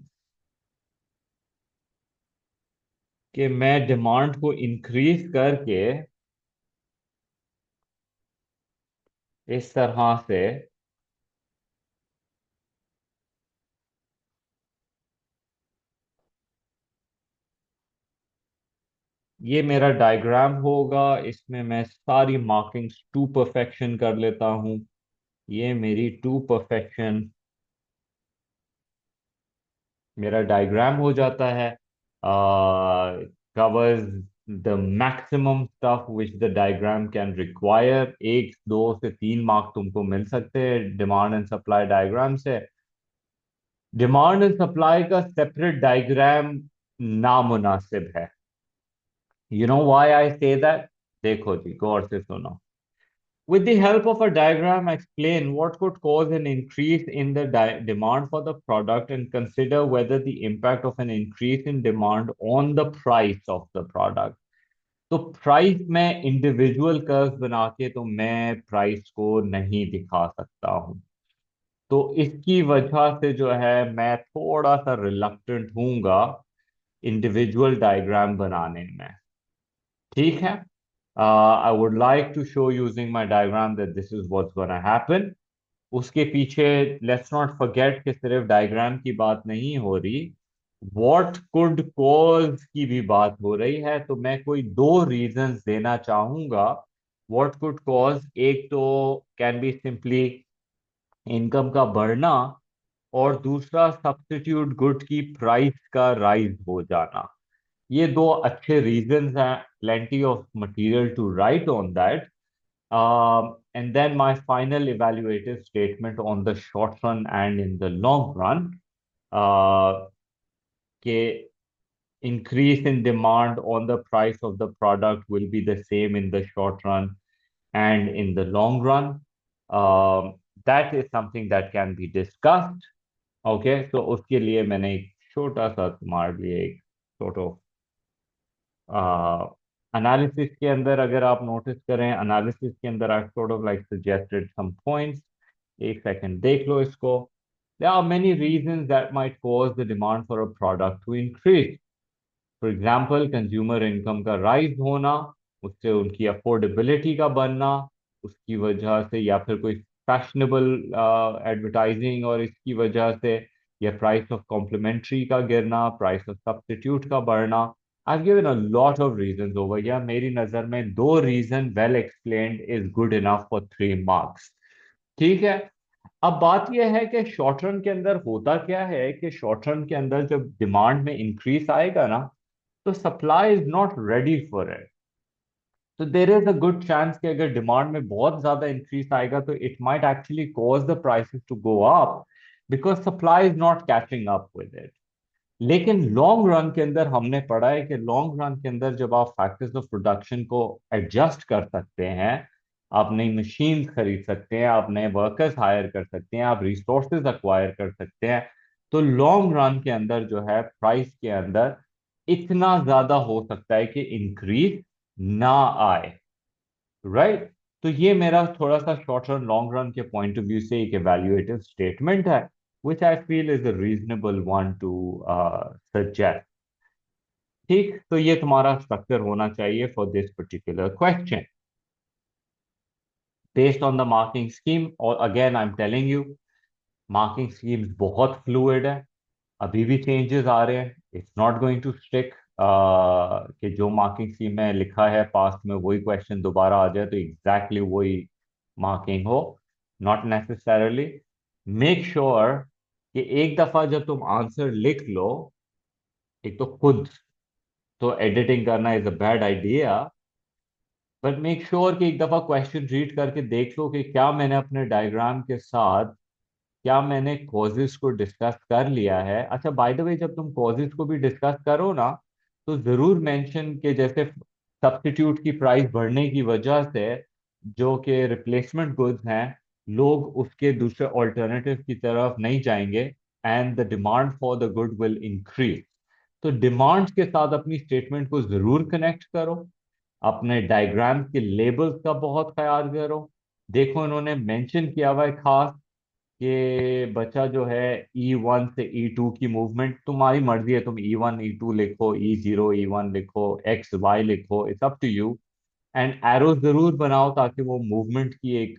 कि मैं डिमांड को इंक्रीज करके इस तरह से, ये मेरा डायग्राम होगा, इसमें मैं सारी मार्किंग्स टू परफेक्शन कर लेता हूँ। ये मेरी टू परफेक्शन मेरा डायग्राम हो जाता है। Covers the maximum stuff which the diagram can require. एक दो से तीन मार्क तुमको मिल सकते हैं डिमांड एंड सप्लाई डायग्राम से। डिमांड एंड सप्लाई का सेपरेट डायग्राम नामुनासिब है। You know why I say that? देखो जी, गौर से सुनो। With the help of a diagram, explain what could cause an increase in the demand for the product and consider whether the impact of an increase in demand on the price of the product। तो price में individual curve बना के तो मैं price को नहीं दिखा सकता हूं, तो इसकी वजह से जो है मैं थोड़ा सा रिलक्टेंट हूंगा इंडिविजुअल डायग्राम बनाने में। ठीक है। I would like to show using my diagram that this is what's gonna happen. उसके पीछे लेट्स नॉट फॉरगेट कि सिर्फ डायग्राम की बात नहीं हो रही, व्हाट कुड कॉज की भी बात हो रही है। तो मैं कोई दो रीजंस देना चाहूंगा व्हाट कुड कॉज। एक तो कैन बी सिंपली इनकम का बढ़ना, और दूसरा सब्स्टिट्यूट गुड की प्राइस का राइज हो जाना। ये दो अच्छे रीजंस हैं, plenty of material to write on that. and then my final evaluative statement on the short run and in the long run. Uh, कि increase in demand on the price of the product will be the same in the short run and in the long run. Um, that is something that can be discussed. Okay, so उसके लिए मैंने एक छोटा सा तुम्हारे लिए एक sort of analysis के अंदर अगर आप नोटिस करें एनालिसिस के अंदर आई sort of like suggested some points. एक सेकंड देख लो इसको. There are many reasons that might cause the demand for a product to increase. For example consumer income का राइज होना, उससे उनकी अफोर्डेबिलिटी का बनना, उसकी वजह से, या फिर कोई फैशनेबल एडवर्टाइजिंग और इसकी वजह से, या प्राइस ऑफ कॉम्प्लीमेंट्री का गिरना, प्राइस ऑफ सब्स्टिट्यूट का बढ़ना. I have given a lot of reasons over here. मेरी नजर में दो reason well explained is good enough for 3 marks. ठीक है. अब बात यह है कि शॉर्ट रन के अंदर होता क्या है कि शॉर्ट रन के अंदर जब डिमांड में इंक्रीज आएगा ना, तो supply is not ready for it. तो there is a good chance कि अगर डिमांड में बहुत ज्यादा इंक्रीज आएगा तो it might actually cause the prices to go up, because supply is not catching up with it. लेकिन लॉन्ग रन के अंदर हमने पढ़ा है कि लॉन्ग रन के अंदर जब आप फैक्टर्स ऑफ प्रोडक्शन को एडजस्ट कर सकते हैं, आप नई मशीन खरीद सकते हैं, आप नए वर्कर्स हायर कर सकते हैं, आप रिसोर्सेज अक्वायर कर सकते हैं, तो लॉन्ग रन के अंदर जो है प्राइस के अंदर इतना ज्यादा हो सकता है कि इंक्रीज ना आए. राइट. तो ये मेरा थोड़ा सा शॉर्ट रन लॉन्ग रन के पॉइंट ऑफ व्यू से एक एवेल्युएटिव स्टेटमेंट है, which I feel is a reasonable one to suggest. ठीक, तो ये तुम्हारा स्ट्रक्चर होना चाहिए for this particular question based on the marking scheme. और again I am telling you, marking schemes बहुत फ्लूइड है, अभी भी चेंजेस आ रहे हैं. It's not going to stick कि जो मार्किंग स्कीम में लिखा है पास्ट में वही क्वेश्चन दोबारा आ जाए तो एग्जैक्टली वही मार्किंग हो. Not necessarily. मेक श्योर कि एक दफा जब तुम आंसर लिख लो, एक तो खुद तो एडिटिंग करना is a bad idea, but make sure कि एक दफा क्वेश्चन रीड करके देख लो कि क्या मैंने अपने डायग्राम के साथ, क्या मैंने कॉजेस को डिस्कस कर लिया है. अच्छा, बाय द वे, जब तुम कॉजेस को भी डिस्कस करो ना, तो जरूर मेंशन के जैसे सब्स्टिट्यूट की प्राइस बढ़ने की वजह से जो कि रिप्लेसमेंट गुड्स हैं, लोग उसके दूसरे ऑल्टरनेटिव की तरफ नहीं जाएंगे, and the demand for the good will increase. तो डिमांड के साथ अपनी स्टेटमेंट को जरूर कनेक्ट करो. अपने डायग्राम के लेबल्स का बहुत ख्याल करो. देखो, इन्होंने मेंशन किया हुआ है खास कि बच्चा जो है E1 से E2 की मूवमेंट, तुम्हारी मर्जी है, तुम E1 E2 लिखो, E0 E1 लिखो, एक्स वाई लिखो, it's up to you. And arrow जरूर बनाओ ताकि वो मूवमेंट की एक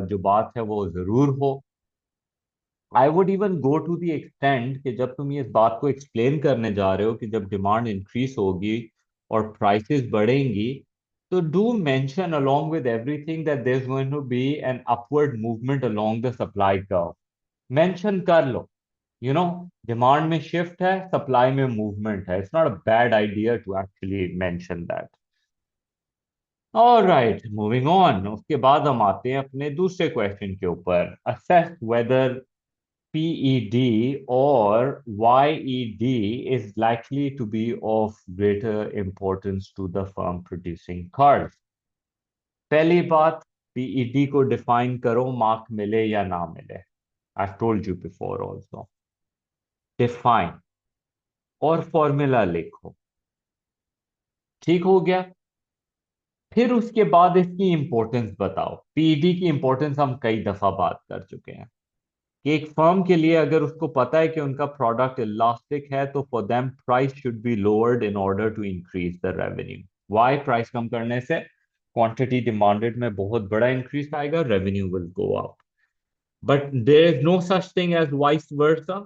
जो बात है वो जरूर हो. I would even go to the extend कि जब तुम ये इस बात को एक्सप्लेन करने जा रहे हो कि जब डिमांड इंक्रीज होगी और प्राइसेस बढ़ेंगी, तो do mention along with everything that there is going to be an upward movement along the supply curve. Mention कर लो, यू नो, डिमांड में शिफ्ट है, सप्लाई में मूवमेंट है. It's not a bad idea to actually mention that. Alright, moving on. उसके बाद हम आते हैं अपने दूसरे क्वेश्चन के ऊपर. Assess whether PED or YED is likely to be of greater importance to the firm producing cars. पहली बात, PED को डिफाइन करो, मार्क मिले या ना मिले. I've told you before also. Define और फॉर्मूला लिखो. ठीक हो गया. फिर उसके बाद इसकी इंपॉर्टेंस बताओ. पीईडी की इंपॉर्टेंस हम कई दफा बात कर चुके हैं कि एक फर्म के लिए अगर उसको पता है कि उनका प्रोडक्ट इलास्टिक है, तो for them price should be lowered in order to increase the revenue. Why? Price कम करने से क्वांटिटी डिमांडेड में बहुत बड़ा इंक्रीज आएगा, revenue will go up. But there is no such thing as vice versa.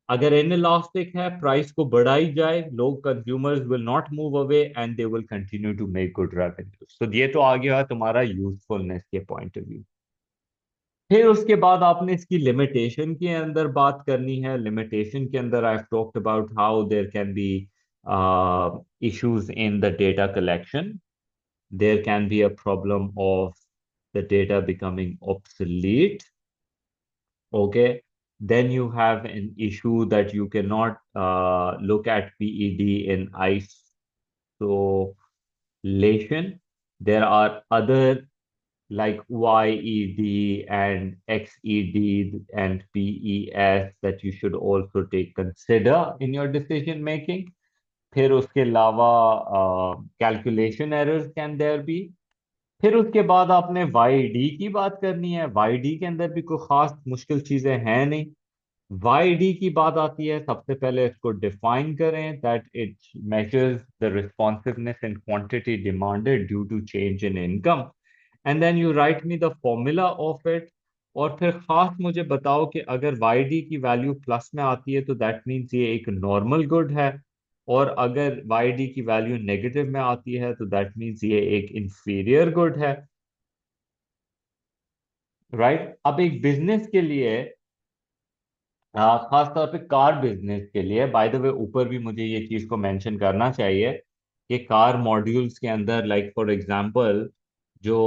अगर इनइलास्टिक है, price को बढ़ाई जाए, लोग, consumers will not move away and they will continue to make good revenue. तो ये तो आ गया तुम्हारा यूजफुलनेस के पॉइंट ऑफ व्यू. फिर उसके बाद आपने इसकी लिमिटेशन के अंदर बात करनी है. लिमिटेशन के अंदर I have talked about how there can be issues in the data collection. There can be a problem of the data becoming obsolete. Okay, then you have an issue that you cannot look at PED in isolation. There are other like YED and XED and PES that you should also take consider in your decision making. फिर उसके अलावा calculation errors can there be. फिर उसके बाद आपने Y D की बात करनी है। वाई डी के अंदर भी कोई खास मुश्किल चीजें हैं नहीं। वाई डी की बात आती है, सबसे पहले इसको डिफाइन करें that it measures the responsiveness in quantity demanded due to change in income, and then you write me the formula of it. और फिर खास मुझे बताओ कि अगर वाई डी की वैल्यू प्लस में आती है तो दैट मीन्स ये एक नॉर्मल गुड है, और अगर वाई डी की वैल्यू नेगेटिव में आती है तो दैट मीन्स ये एक इंफीरियर गुड है। राइट, अब एक बिजनेस के लिए, खास तौर पे कार बिजनेस के लिए, बाय द वे ऊपर भी मुझे ये चीज को मेंशन करना चाहिए कि कार मॉड्यूल्स के अंदर लाइक फॉर एग्जांपल जो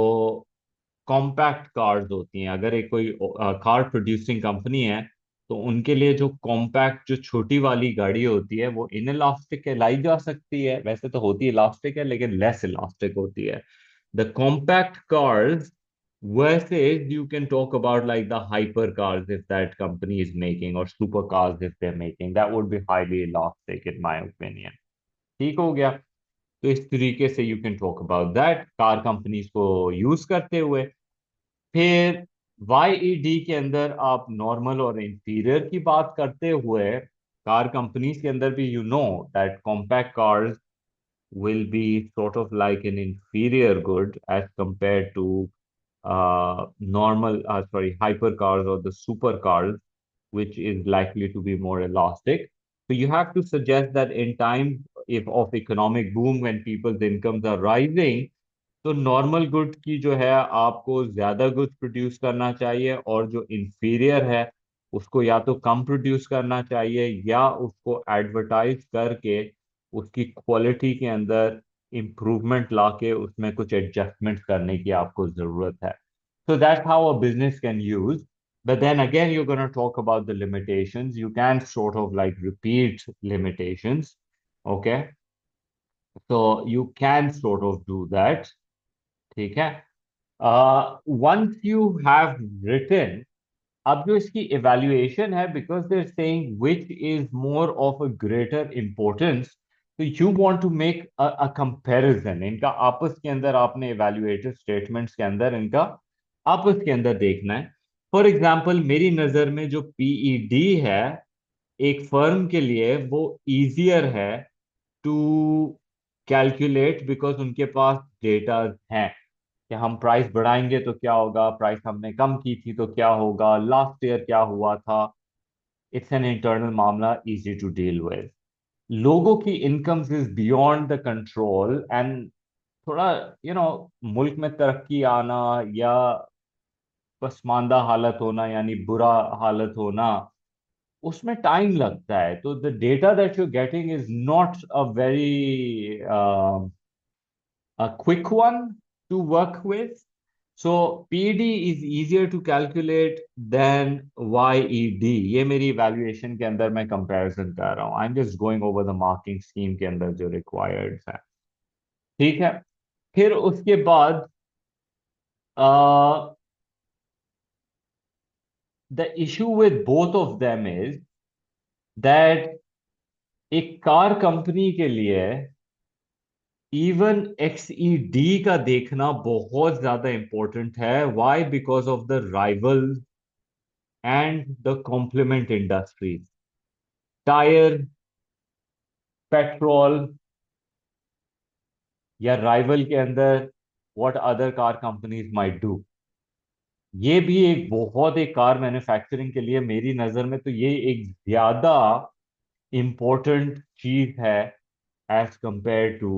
कॉम्पैक्ट कार्स होती हैं, अगर एक कोई कार प्रोड्यूसिंग कंपनी है तो उनके लिए जो कॉम्पैक्ट जो छोटी वाली गाड़ी होती है वो इन इलास्टिक कहलाई जा सकती है। वैसे तो होती इलास्टिक है लेकिन लेस इलास्टिक होती है the compact cars. Versus you can talk about like the hyper cars if that company is making, or super cars if they're making, that would be highly elastic in my opinion। ठीक हो गया। तो इस तरीके से you can talk about that car companies को use करते हुए। फिर YED के अंदर आप नॉर्मल और इंटीरियर की बात करते हुए कार कंपनीज के अंदर भी you know that compact cars will be sort of like an inferior good as compared to hypercars or the supercars, which is likely to be more elastic. So you have to suggest that in times if of economic boom when people's incomes are rising, तो normal good की जो है आपको ज्यादा goods produce करना चाहिए, और जो इंफीरियर है उसको या तो कम प्रोड्यूस करना चाहिए या उसको एडवर्टाइज करके उसकी क्वालिटी के अंदर इम्प्रूवमेंट लाके उसमें कुछ एडजस्टमेंट करने की आपको जरूरत है। So that's how a business can use. But then again, you're going to talk about the limitations. You can sort of like repeat limitations. Okay. So you can sort of do that. ठीक है। Once you have written, अब जो इसकी evaluation है, because they're saying which is more of a greater importance, तो you want to make a comparison। इनका आपस के अंदर आपने evaluated statements के अंदर इनका आपस के अंदर देखना है। फॉर एग्जाम्पल मेरी नजर में जो पीईडी है एक फर्म के लिए वो इजियर है टू कैलकुलेट, बिकॉज उनके पास डेटा है कि हम प्राइस बढ़ाएंगे तो क्या होगा, प्राइस हमने कम की थी तो क्या होगा, लास्ट ईयर क्या हुआ था। इट्स एन इंटरनल मामला, इजी टू डील विद। लोगों की incomes is beyond the control, and थोड़ा मुल्क में तरक्की आना या पसमानदा हालत होना यानी बुरा हालत होना, उसमें टाइम लगता है। तो the data that you getting is not a very a quick one to work with. So PD is easier to calculate than YED। ये मेरी evaluation के अंदर मैं comparison कर रहा हूँ। I'm just going over the marking scheme के अंदर जो required है। ठीक है। फिर उसके बाद uh, the issue with both of them is that एक कार कंपनी के लिए इवन XED का देखना बहुत ज्यादा इंपॉर्टेंट है। Why? Because of the rival and the complement industries, tyre, petrol, या राइवल के अंदर what other car companies might do. ये भी एक बहुत, एक कार मैन्युफैक्चरिंग के लिए मेरी नजर में तो ये एक ज्यादा इंपॉर्टेंट चीज है एज कंपेयर टू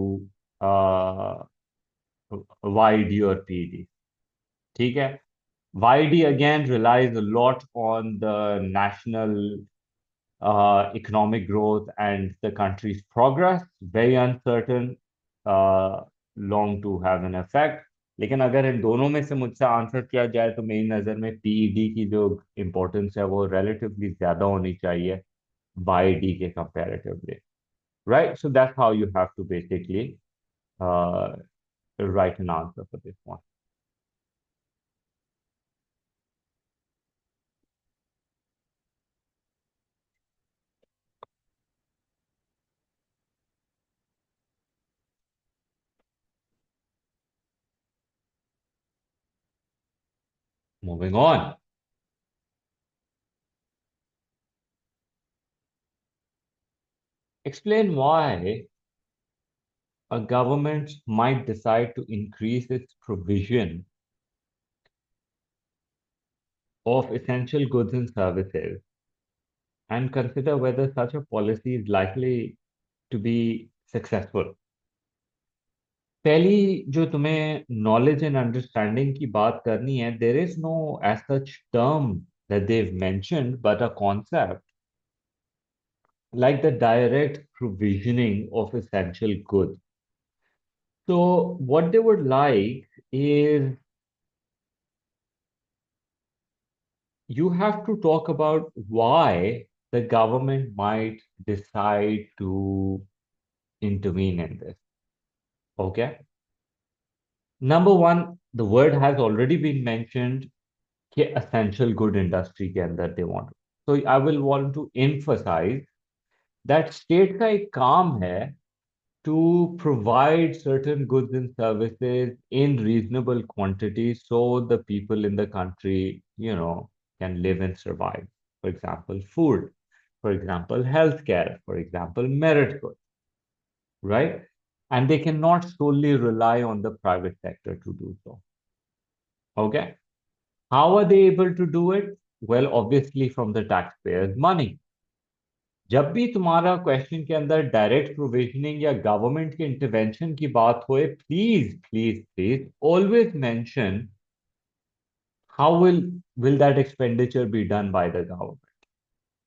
YD और PD। ठीक है। YD again relies a lot on the national economic growth and the country's progress. Very uncertain, long to have an effect. लेकिन अगर इन दोनों में से मुझसे आंसर किया जाए तो मेरी नज़र में पीईडी की जो इम्पोर्टेंस है वो रिलेटिवली ज़्यादा होनी चाहिए बाईडी के comparatively. Right? So that's how you have to basically uh, write an answer for this one. Moving on. Explain why a government might decide to increase its provision of essential goods and services and consider whether such a policy is likely to be successful. पहली जो तुम्हें knowledge and understanding की बात करनी है, there is no as such term that they've mentioned, but a concept like the direct provisioning of essential goods. So, what they would like is you have to talk about why the government might decide to intervene in this. Okay. Number one, the word has already been mentioned कि essential good industry के अंदर they want. So I will want to emphasize that state का एक काम है to provide certain goods and services in reasonable quantities so the people in the country, can live and survive. For example, food, for example, healthcare, for example, merit goods, right? And they cannot solely rely on the private sector to do so. Okay. How are they able to do it? Well, obviously from the taxpayers' money. जब भी तुम्हारा question के अंदर direct provisioning या government के intervention की बात होए, please please please always mention how will that expenditure be done by the government.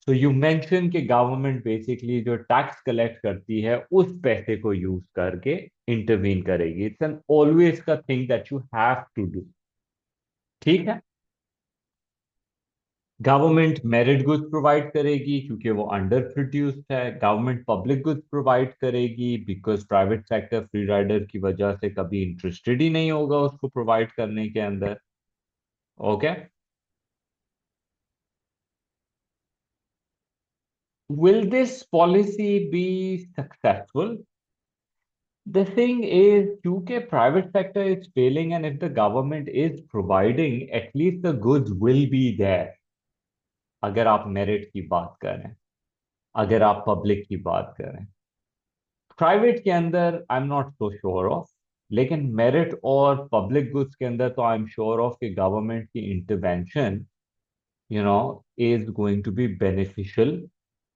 So you mention कि गवर्नमेंट बेसिकली जो टैक्स कलेक्ट करती है उस पैसे को यूज करके इंटरवीन करेगी. इट्स एन ऑलवेज का thing that you have to do. ठीक है. गवर्नमेंट मेरिट गुड्स प्रोवाइड करेगी क्योंकि वो अंडर प्रोड्यूस्ड है. गवर्नमेंट पब्लिक गुड्स प्रोवाइड करेगी because private sector free rider की वजह से कभी इंटरेस्टेड ही नहीं होगा उसको प्रोवाइड करने के अंदर. Okay. Will this policy be successful? The thing is, क्योंकि private sector is failing and if the government is providing, at least the goods will be there. अगर आप मेरिट की बात करें, अगर आप पब्लिक की बात करें, प्राइवेट के अंदर I am not so sure of. लेकिन मेरिट और पब्लिक गुड्स के अंदर तो आई एम श्योर ऑफ कि गवर्नमेंट की intervention is going to be beneficial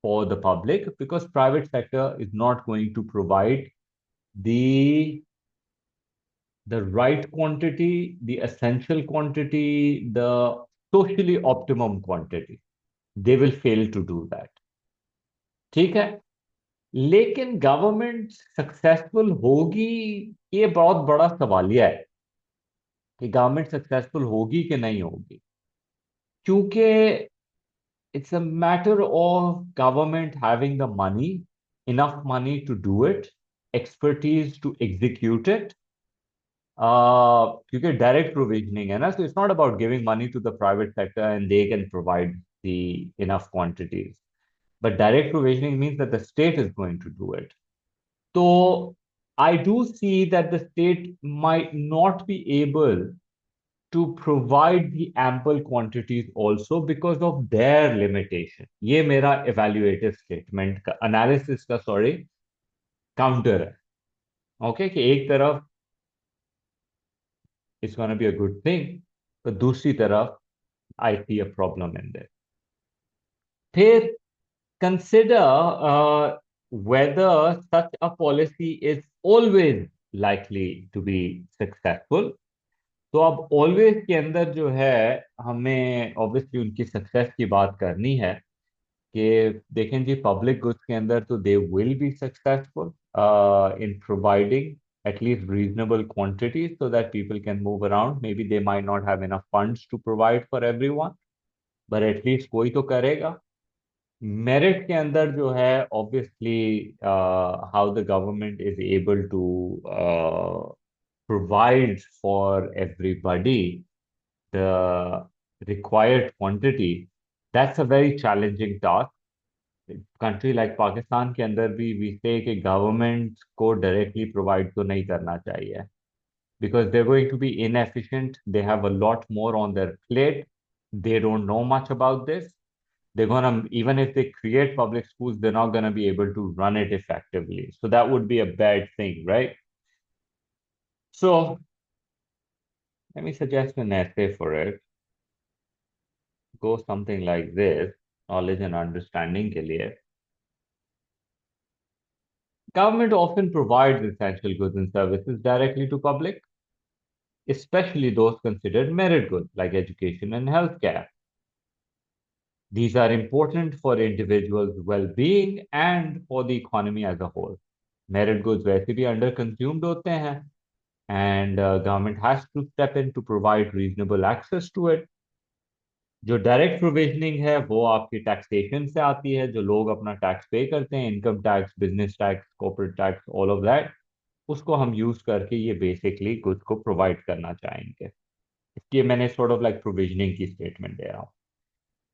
for the public because private sector is not going to provide the the right quantity, the essential quantity, the socially optimum quantity. They will fail to do that. ठीक है. लेकिन government successful होगी, ये बहुत बड़ा सवालिया है कि गवर्नमेंट सक्सेसफुल होगी कि नहीं होगी. क्योंकि it's a matter of government having the money, enough money to do it, expertise to execute it. क्योंकि डायरेक्ट प्रोविजनिंग है ना, so it's not about giving money to the private sector and they can provide the enough quantities. But direct provisioning means that the state is going to do it. So I do see that the state might not be able to provide the ample quantities also because of their limitation. ये मेरा evaluative statement का analysis का sorry counter है. Okay, कि एक तरफ it's going to be a good thing, but दूसरी तरफ I see a problem in there. फिर consider whether such a policy is always likely to be successful. तो अब ऑलवेज के अंदर जो है हमें ऑब्वियसली उनकी सक्सेस की बात करनी है कि देखें जी पब्लिक गुड्स के अंदर तो they will be successful in providing at least reasonable quantities so that people can move around. Maybe they might not have enough funds to provide for everyone, but at least कोई तो करेगा. Merit के अंदर जो है obviously how the government is able to provide for everybody the required quantity, that's a very challenging task. Country like Pakistan के अंदर भी वी से कि गवर्नमेंट को डायरेक्टली प्रोवाइड तो नहीं करना चाहिए because they're going to be inefficient. They have a lot more on their plate. They don't know much about this. They're gonna, even if they create public schools, they're not gonna be able to run it effectively. So that would be a bad thing, right? So let me suggest an essay for it. Go something like this, knowledge and understanding के लिए. Government often provides essential goods and services directly to public, especially those considered merit goods like education and healthcare. These are important for individuals' well-being and for the economy as a whole. Merit goods वैसे भी under consumed होते हैं, and government has to step in to provide reasonable access to it. जो direct provisioning है वो आपकी taxation से आती है, जो लोग अपना टैक्स पे करते हैं, income tax, business tax, corporate tax, all of that, उसको हम यूज करके ये बेसिकली गुड्स को प्रोवाइड करना चाहेंगे. इसलिए मैंने सॉर्ट ऑफ लाइक प्रोविजनिंग की स्टेटमेंट दे रहा हूँ.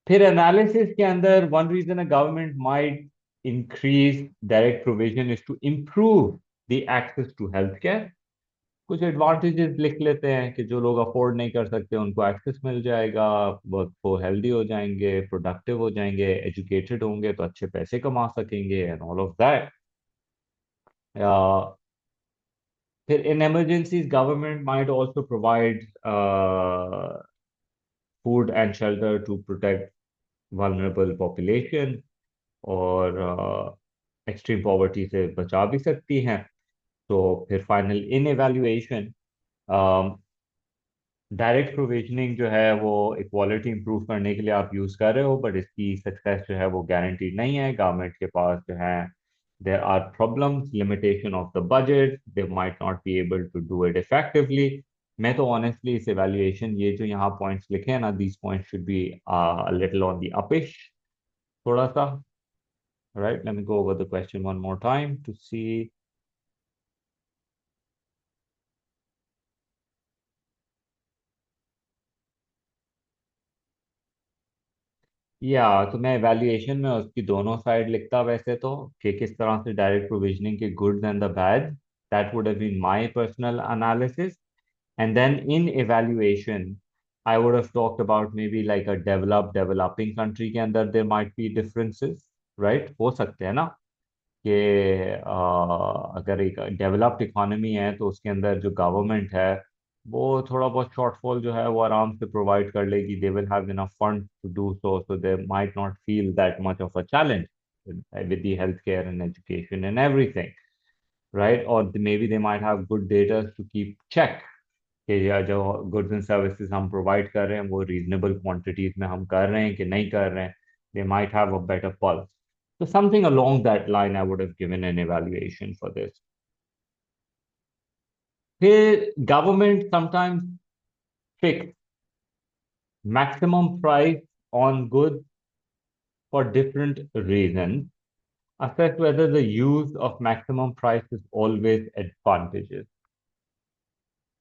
फिर एनालिसिस के अंदर one reason a government might increase direct provision is to improve the access to health care. कुछ एडवांटेजेस लिख लेते हैं कि जो लोग अफोर्ड नहीं कर सकते उनको एक्सेस मिल जाएगा, वो हेल्दी हो जाएंगे, प्रोडक्टिव हो जाएंगे, एजुकेटेड होंगे तो अच्छे पैसे कमा सकेंगे एंड ऑल ऑफ दैट. फिर in emergencies government might also provide food and shelter to protect vulnerable population और एक्सट्रीम पॉवर्टी से बचा भी सकती हैं. तो फिर final in evaluation direct provisioning जो है वो इक्वालिटी इंप्रूव करने के लिए आप यूज कर रहे हो, बट इसकी सक्सेस जो है वो गारंटीड नहीं है. गवर्नमेंट के पास जो है there are problems, limitation of the budget, they might not be able to do it effectively. मैं तो ऑनेस्टली इस एवेल्युएशन, ये जो यहाँ पॉइंट्स लिखे हैं ना, these points should be little on the uppish, थोड़ा सा. Right, let me go over the question one more time to see. या तो मैं एवेल्युएशन में उसकी दोनों साइड लिखता वैसे तो, कि किस तरह से डायरेक्ट प्रोविजनिंग के goods and the bad. That would have been my personal analysis. And then in evaluation I would have talked about maybe like a developing country के अंदर there might be differences. Right, हो सकते हैं ना कि अगर एक developed economy है तो उसके अंदर जो गवर्नमेंट है वो थोड़ा बहुत शॉर्टफॉल जो है वो आराम से प्रोवाइड कर लेगी. They will have enough fund to do so, so they might not feel that much of a challenge with the healthcare and education and everything, right? Or maybe they might have good data to keep check कि या जो goods and services हम provide कर रहे हैं वो reasonable quantities में हम कर रहे हैं कि नहीं कर रहे हैं. They might have a better pulse. So something along that line, I would have given an evaluation for this. Here, government sometimes fix maximum price on goods for different reasons. Assess whether the use of maximum price is always advantageous.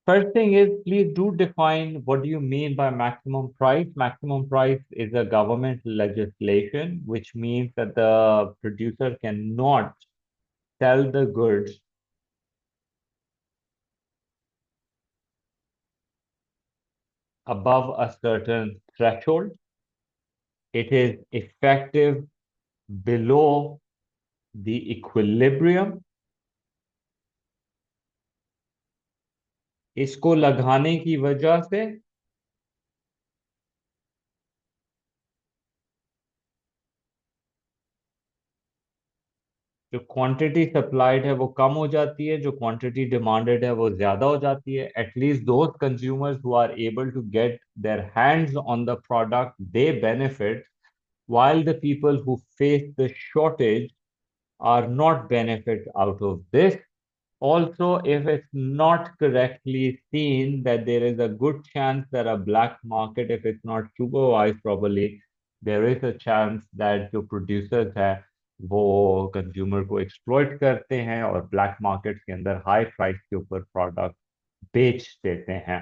First thing is, please do define what do you mean by maximum price. Maximum price is a government legislation, which means that the producer cannot sell the goods above a certain threshold. It is effective below the equilibrium. इसको लगाने की वजह से जो quantity supplied है वो कम हो जाती है, जो क्वांटिटी डिमांडेड है वो ज्यादा हो जाती है. At least those consumers who are able to get their hands on the product they benefit, while the people who face the shortage are not benefit out of this. Also, if it's not correctly seen, that there is a good chance that a black market, if it's not supervised properly, there is a chance that जो producers है वो consumer को exploit करते हैं और black market के अंदर high price के ऊपर प्रोडक्ट बेच देते हैं।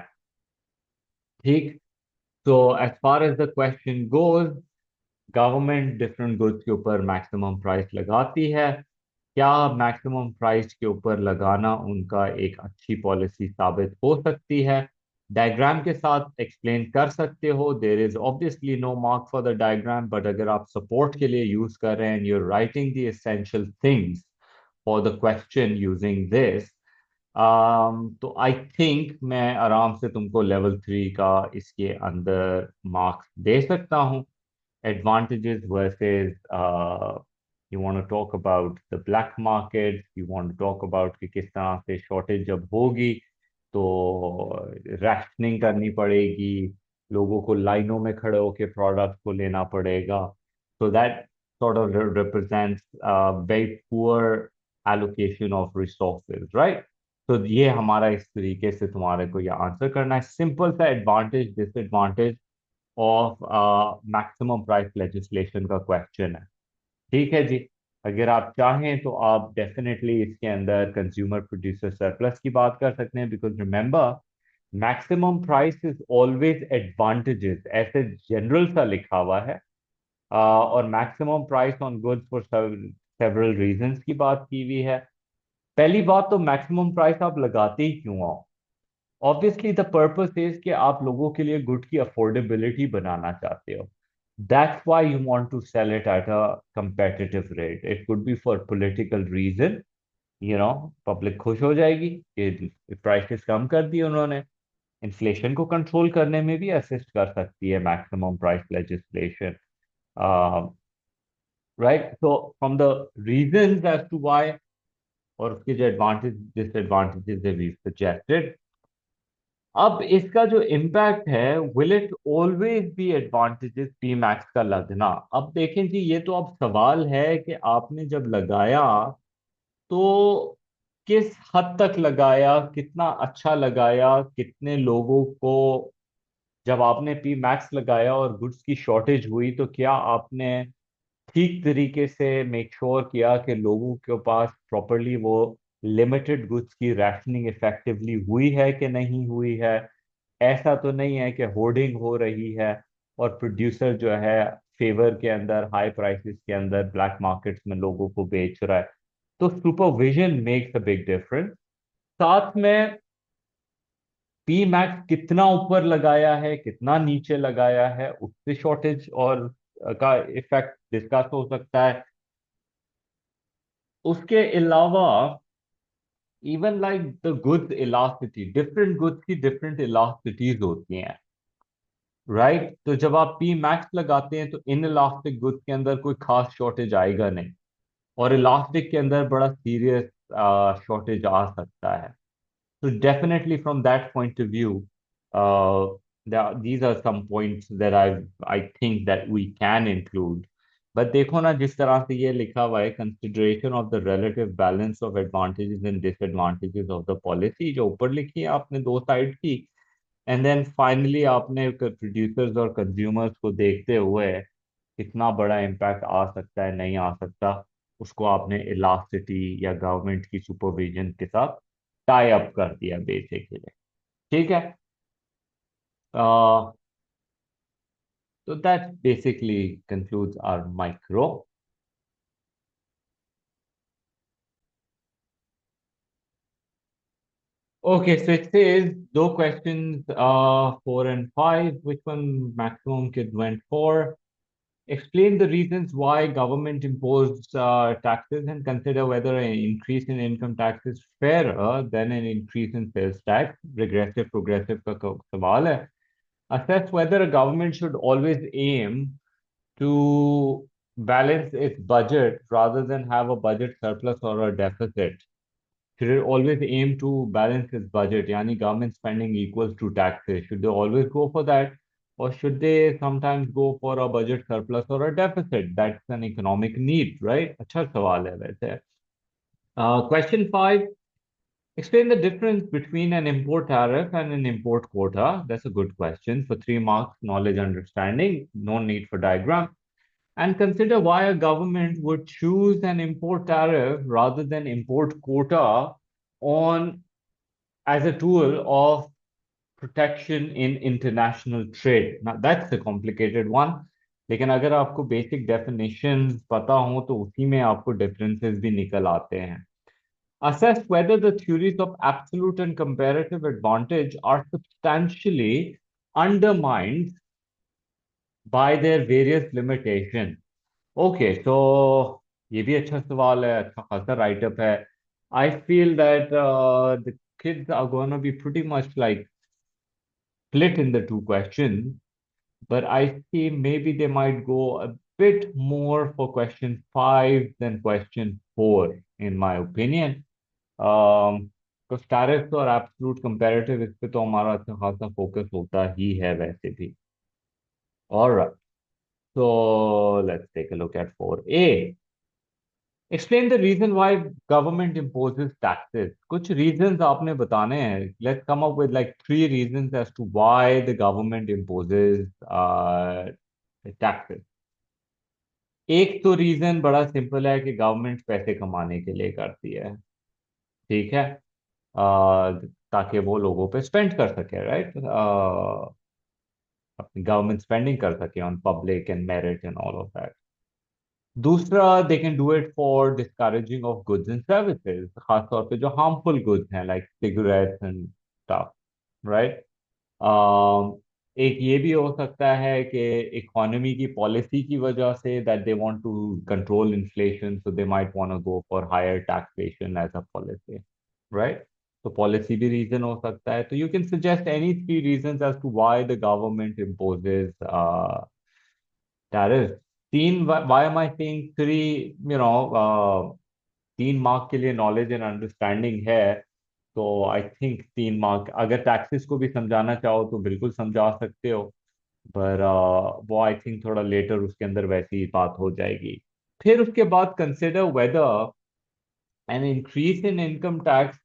ठीक। तो as far as the question goes, government different goods के ऊपर मैक्सिमम प्राइस लगाती है। क्या मैक्सिमम प्राइस के ऊपर लगाना उनका एक अच्छी पॉलिसी साबित हो सकती है? डायग्राम के साथ एक्सप्लेन कर सकते हो। There is obviously no mark for the diagram, but अगर आप सपोर्ट के लिए यूज कर रहे हैं, you're writing the essential things for the question using this, तो आई थिंक मैं आराम से तुमको लेवल 3 का इसके अंदर मार्क्स दे सकता हूँ। Advantages versus you want to talk about the black market, you want to talk about कि किस तरह से शॉर्टेज जब होगी तो रैशनिंग करनी पड़ेगी, लोगों को लाइनों में खड़े होकर प्रोडक्ट को लेना पड़ेगा। so that sort of represents very poor allocation of resources, right? तो ये हमारा इस तरीके से तुम्हारे को ये आंसर करना है। सिंपल सा advantage disadvantage of maximum price legislation का क्वेश्चन है। ठीक है जी। अगर आप चाहें तो आप डेफिनेटली इसके अंदर कंज्यूमर प्रोड्यूसर सरप्लस की बात कर सकते हैं, because remember maximum price is always advantages, ऐसे जनरल सा लिखा हुआ है। और maximum price on goods for several reasons की बात की हुई है। पहली बात तो मैक्सिमम प्राइस आप लगाते ही क्यों हो? ऑब्वियसली द पर्पस इज कि आप लोगों के लिए गुड की अफोर्डेबिलिटी बनाना चाहते हो। That's why you want to sell it at a competitive rate. It could be for political reason, public खुश हो जाएगी कि प्राइसेस कम कर दी उन्होंने। इन्फ्लेशन को कंट्रोल करने में भी असिस्ट कर सकती है maximum price legislation, right? So from the reasons as to why, और उसके जो एडवांटेज डिसएडवांटेजेस है वी सजेस्टेड। अब इसका जो इम्पैक्ट है, will it always be advantages P max का लगना? अब देखें जी, ये तो अब सवाल है कि आपने जब लगाया तो किस हद तक लगाया, कितना अच्छा लगाया, कितने लोगों को, जब आपने पी मैक्स लगाया और गुड्स की शॉर्टेज हुई तो क्या आपने ठीक तरीके से मेक श्योर किया कि लोगों के पास प्रॉपरली वो लिमिटेड गुड्स की रैशनिंग इफेक्टिवली हुई है कि नहीं हुई है? ऐसा तो नहीं है कि होर्डिंग हो रही है और प्रोड्यूसर जो है फेवर के अंदर हाई प्राइसेस के अंदर ब्लैक मार्केट्स में लोगों को बेच रहा है। तो supervision makes a big difference. साथ में पी मैक्स कितना ऊपर लगाया है, कितना नीचे लगाया है, उससे शॉर्टेज और का इफेक्ट डिस्कस हो सकता है। उसके अलावा even like the goods elasticity, different goods की डिफरेंट इलास्टिसिटीज होती हैं, राइट? तो जब आप पी मैक्स लगाते हैं तो इन इलास्टिक गुड्स के अंदर कोई खास शॉर्टेज आएगा नहीं, और इलास्टिक के अंदर बड़ा सीरियस शॉर्टेज आ सकता है। So definitely from that point of view, these are some points that I think that we can include. But देखो ना, जिस तरह से ये लिखा हुआ है, consideration of the relative balance of advantages and disadvantages of the policy, जो ऊपर लिखी है आपने दो साइड की, एंड देन फाइनली आपने प्रोड्यूसर्स और कंज्यूमर्स को देखते हुए कितना बड़ा इम्पैक्ट आ सकता है, नहीं आ सकता, उसको आपने इलास्टिसिटी या गवर्नमेंट की सुपरविजन के साथ टाई अप कर दिया बेसिकली। ठीक है। तो that basically concludes our micro. Okay, so it says दो questions, 4 and 5. Which one maximum kid went for? Explain the reasons why government imposed taxes and consider whether an increase in income tax is fairer than an increase in sales tax. Regressive, progressive का सवाल है। Assess whether a government should always aim to balance its budget rather than have a budget surplus or a deficit. Should it always aim to balance its budget? Yani government spending equals to taxes. Should they always go for that? Or should they sometimes go for a budget surplus or a deficit? That's an economic need, right? अच्छा सवाल है वैसे। Question 5. Explain the difference between an import tariff and an import quota. That's a good question. For 3 marks, knowledge understanding, no need for diagram. And consider why a government would choose an import tariff rather than import quota on as a tool of protection in international trade. Now that's a complicated one. लेकिन अगर आपको basic definitions पता हो तो उसी में आपको differences भी निकल आते हैं. Assess whether the theories of absolute and comparative advantage are substantially undermined by their various limitations. Okay, so ये भी अच्छा सवाल है, अच्छा खासा राइट अप है. I feel that the kids are going to be pretty much like split in the two questions, but I see maybe they might go a bit more for question 5 than question 4, in my opinion. तो tariffs और absolute comparative इस पे तो हमारा अच्छा खासा focus होता ही है वैसे भी. All right, so let's take a look at 4A. Explain the reason why government imposes taxes. कुछ reasons आपने बताने हैं. Let's come up with like 3 reasons as to why the government imposes taxes. एक तो रीजन बड़ा simple है कि government पैसे कमाने के लिए करती है. ठीक है. ताकि वो लोगों पे स्पेंड कर सके, राइट. अपनी गवर्नमेंट स्पेंडिंग कर सके on public and merit and all of that. दूसरा, they can do it for discouraging of goods and services, खासतौर पे जो हार्मफुल गुड्स हैं like cigarettes and stuff, right. एक ये भी हो सकता है कि इकोनॉमी की पॉलिसी की वजह से that they want to control inflation, so they might want to go for higher taxation as a policy, right. तो पॉलिसी भी रीजन हो सकता है. तो you can suggest any 3 reasons as to why the government imposes tariffs. तीन, why am I saying 3? 3 mark के लिए knowledge and understanding है. तो आई थिंक 3 मार्क, अगर टैक्सेस को भी समझाना चाहो तो बिल्कुल समझा सकते हो. पर वो आई थिंक थोड़ा लेटर उसके अंदर वैसी बात हो जाएगी. फिर उसके बाद consider whether an increase in income tax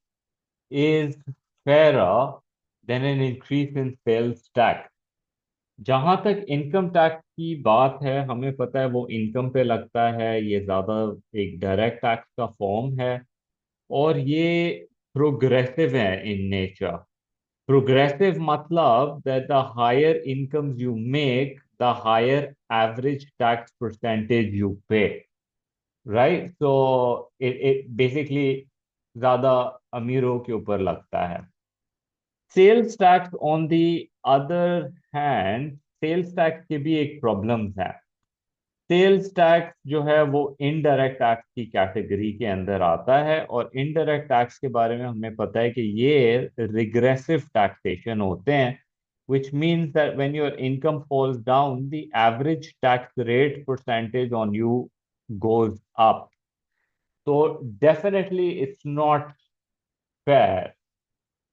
is fairer than an increase in sales tax. जहां तक इनकम टैक्स की बात है, हमें पता है वो इनकम पे लगता है. ये ज्यादा एक डायरेक्ट टैक्स का फॉर्म है और ये प्रोग्रेसिव है इन नेचर. प्रोग्रेसिव मतलब that the higher incomes you make, the higher average tax percentage you pay, right. So it basically ज्यादा अमीरों के ऊपर लगता है. Sales tax on the other hand, sales tax के भी एक प्रॉब्लम है. सेल्स टैक्स जो है वो इनडायरेक्ट टैक्स की कैटेगरी के अंदर आता है और इनडायरेक्ट टैक्स के बारे में हमें पता है कि ये रिग्रेसिव टैक्सेशन होते हैं, which means that when your income falls down, the average tax rate percentage on you goes up. तो definitely it's not fair.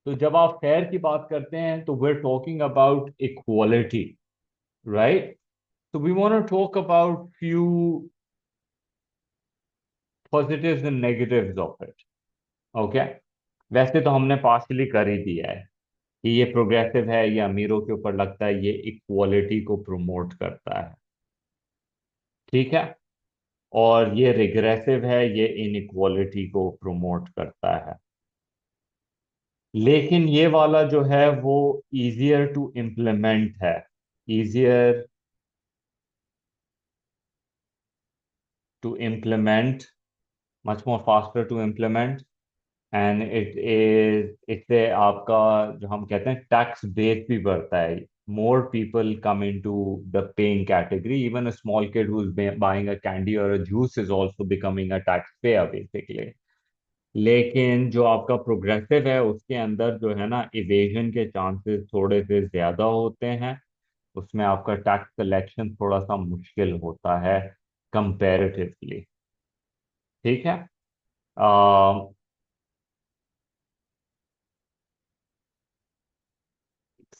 तो जब आप फेयर की बात करते हैं तो we're talking about equality, right? So we want to talk about few positives and negatives of it. Okay. वैसे तो हमने पार्शली कर ही दिया है कि ये प्रोग्रेसिव है, ये अमीरों के ऊपर लगता है, ये इक्वालिटी को प्रमोट करता है. ठीक है. और ये रिग्रेसिव है, ये इनइक्वालिटी को प्रमोट करता है. लेकिन ये वाला जो है वो इजियर टू इम्प्लीमेंट है. Easier to implement, much more faster to implement. And it is, इससे आपका जो हम कहते हैं टैक्स बेस भी बढ़ता है. More people come into the paying category. Even a small kid who is buying a candy or a juice is also becoming a tax payer basically. लेकिन जो आपका प्रोग्रेसिव है उसके अंदर जो है ना, इवेजन के चांसेस थोड़े से ज्यादा होते हैं. उसमें आपका टैक्स कलेक्शन थोड़ा सा मुश्किल होता है कंपैरेटिवली. ठीक है.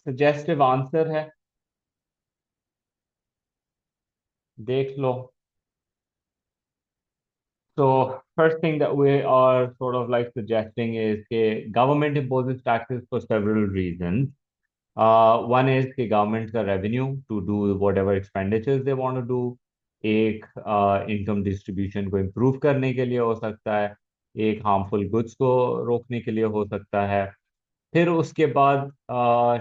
सजेस्टिव आंसर है, देख लो. तो first thing that we are sort of like suggesting is that government imposes taxes for several reasons. One is कि government का revenue to do whatever expenditures they want to do. एक income distribution को improve करने के लिए हो सकता है. एक harmful goods को रोकने के लिए हो सकता है. फिर उसके बाद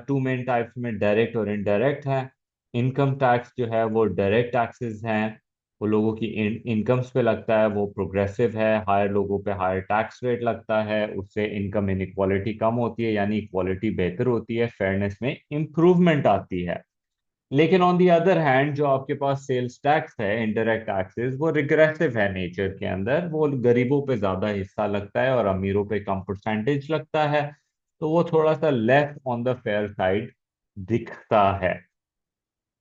टू मेन टाइप्स में डायरेक्ट और इनडायरेक्ट हैं. इनकम टैक्स जो है वो डायरेक्ट टैक्सेस हैं, वो लोगों की इनकम्स पे लगता है, वो प्रोग्रेसिव है, हायर लोगों पे हायर टैक्स रेट लगता है, उससे इनकम इनइक्वालिटी कम होती है, यानी इक्वालिटी बेहतर होती है, फेयरनेस में इंप्रूवमेंट आती है. लेकिन ऑन दी अदर हैंड जो आपके पास सेल्स टैक्स है, इनडायरेक्ट टैक्सेस, वो रिग्रेसिव है नेचर के अंदर, वो गरीबों पे ज्यादा हिस्सा लगता है और अमीरों पे कम परसेंटेज लगता है. तो वो थोड़ा सा less on the fair side दिखता है.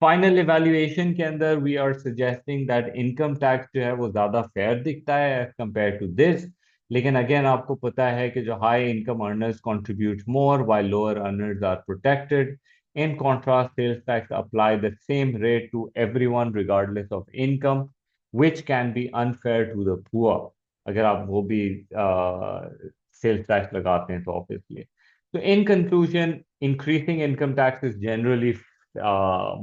फाइनल इवैल्यूएशन के अंदर we are suggesting that income tax जो है वो ज्यादा फेयर दिखता है एज कंपेयर टू दिस. लेकिन अगेन आपको पता है कि जो high income earners contribute more while lower earners are protected. In contrast sales tax apply the same rate to everyone regardless of income, which can be unfair to the poor. अगर आप वो भी sales tax लगाते हैं तो obviously. तो in conclusion, increasing income tax is generally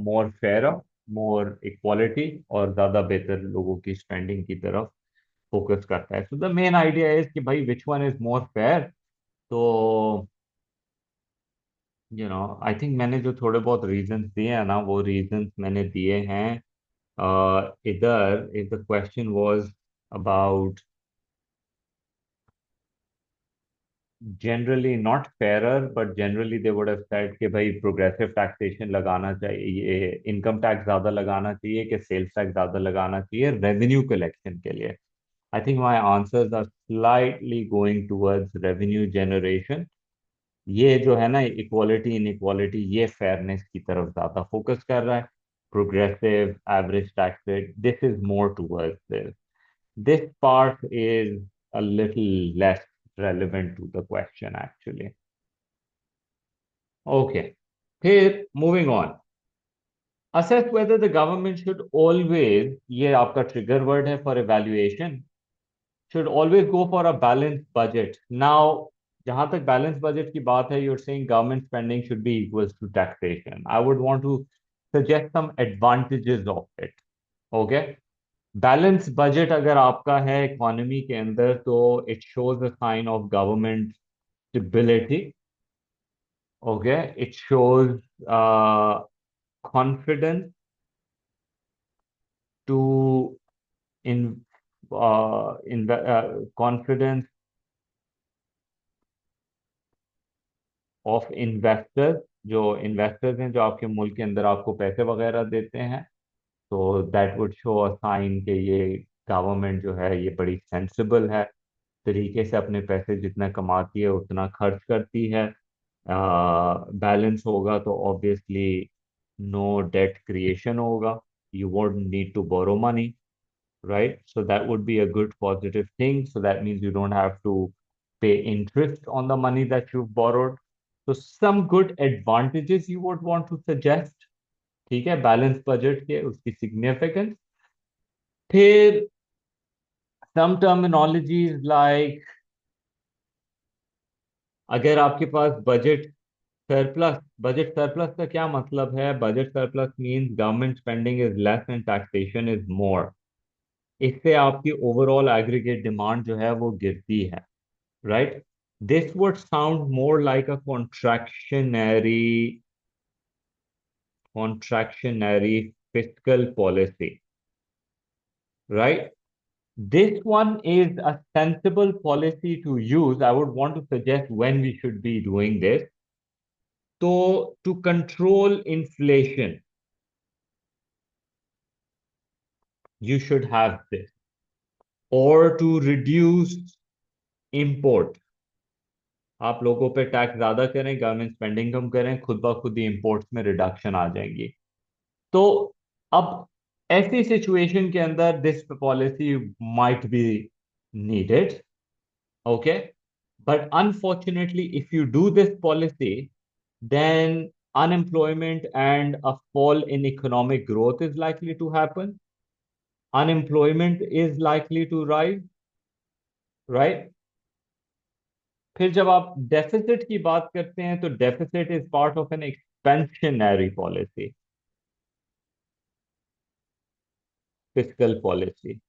more fairer, more equality और ज्यादा बेहतर लोगों की स्पेंडिंग की तरफ फोकस करता है. So the main idea is कि भाई विच वन इज मोर फेयर. तो आई थिंक मैंने जो थोड़े बहुत रीजंस दिए हैं ना, वो रीजंस मैंने दिए हैं. इधर if the question was about generally not fairer, but generally they would have said कि भाई प्रोग्रेसिव टैक्सेशन लगाना चाहिए, इनकम टैक्स ज्यादा लगाना चाहिए कि सेल्स टैक्स ज्यादा लगाना चाहिए रेवेन्यू कलेक्शन के लिए. I think my answers are slightly going towards revenue generation. ये जो है ना इक्वालिटी इनइक्वालिटी, ये फेयरनेस की तरफ ज्यादा फोकस कर रहा है. Progressive average tax rate, this is more towards this. This part is a little less relevant to the question actually. Okay. Here, moving on. Assess whether the government should always, ये आपका trigger word है for evaluation, should always go for a balanced budget. Now, जहां तक balanced budget की बात है, you're saying government spending should be equals to taxation. I would want to suggest some advantages of it. Okay. Balance budget अगर आपका है economy के अंदर, तो it shows a sign of government stability. Okay. It shows confidence to in confidence of investors. जो investors हैं जो आपके मुल्क के अंदर आपको पैसे वगैरह देते हैं, तो that would show a sign कि ये गवर्नमेंट जो है ये बड़ी सेंसिबल है, तरीके से अपने पैसे जितना कमाती है उतना खर्च करती है. बैलेंस होगा तो ऑब्वियसली नो डेट क्रिएशन होगा. You won't need to borrow money, right? So that would be a good positive thing. So that means you don't have to pay interest on the money that you've borrowed. So some good advantages you would want to suggest. ठीक है, balance budget के उसकी significance. फिर some terminologies like, अगर आपके पास budget surplus का क्या मतलब है? Budget surplus means government spending is less and taxation is more. इससे आपकी ओवरऑल एग्रीगेट डिमांड जो है वो गिरती है, right? This would sound more like a contractionary fiscal policy, right? This one is a sensible policy to use. I would want to suggest when we should be doing this. So, to control inflation, you should have this. Or to reduce import. आप लोगों पे tax ज्यादा करें, government spending कम करें, खुद ब खुद ही imports में रिडक्शन आ जाएंगी. तो अब ऐसी सिचुएशन के अंदर this policy might be needed. Okay. But unfortunately if you do this policy, then unemployment and a fall in economic growth is likely to happen. Unemployment is likely to rise. Right. फिर जब आप deficit की बात करते हैं तो deficit is part of an expansionary policy, fiscal policy,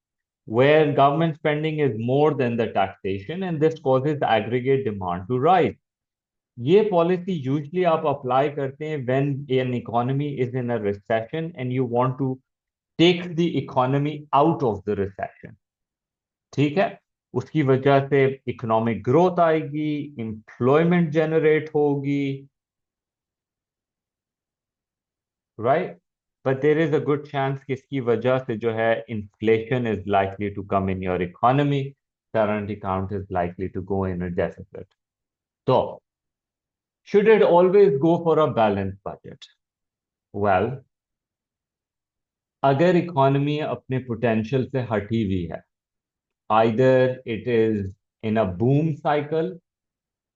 where government spending is more than the taxation and this causes the aggregate demand to rise. ये policy usually आप अप्लाई करते हैं when an economy is in a recession and you want to take the economy out of the recession. ठीक है, उसकी वजह से economic growth आएगी, एम्प्लॉयमेंट जनरेट होगी, right. But there is a good chance कि इसकी वजह से जो है inflation is likely to come in your economy, current account is likely to go in a deficit. तो should it always go for a balanced budget? Well, अगर economy अपने potential से हटी हुई है, either it is in a boom cycle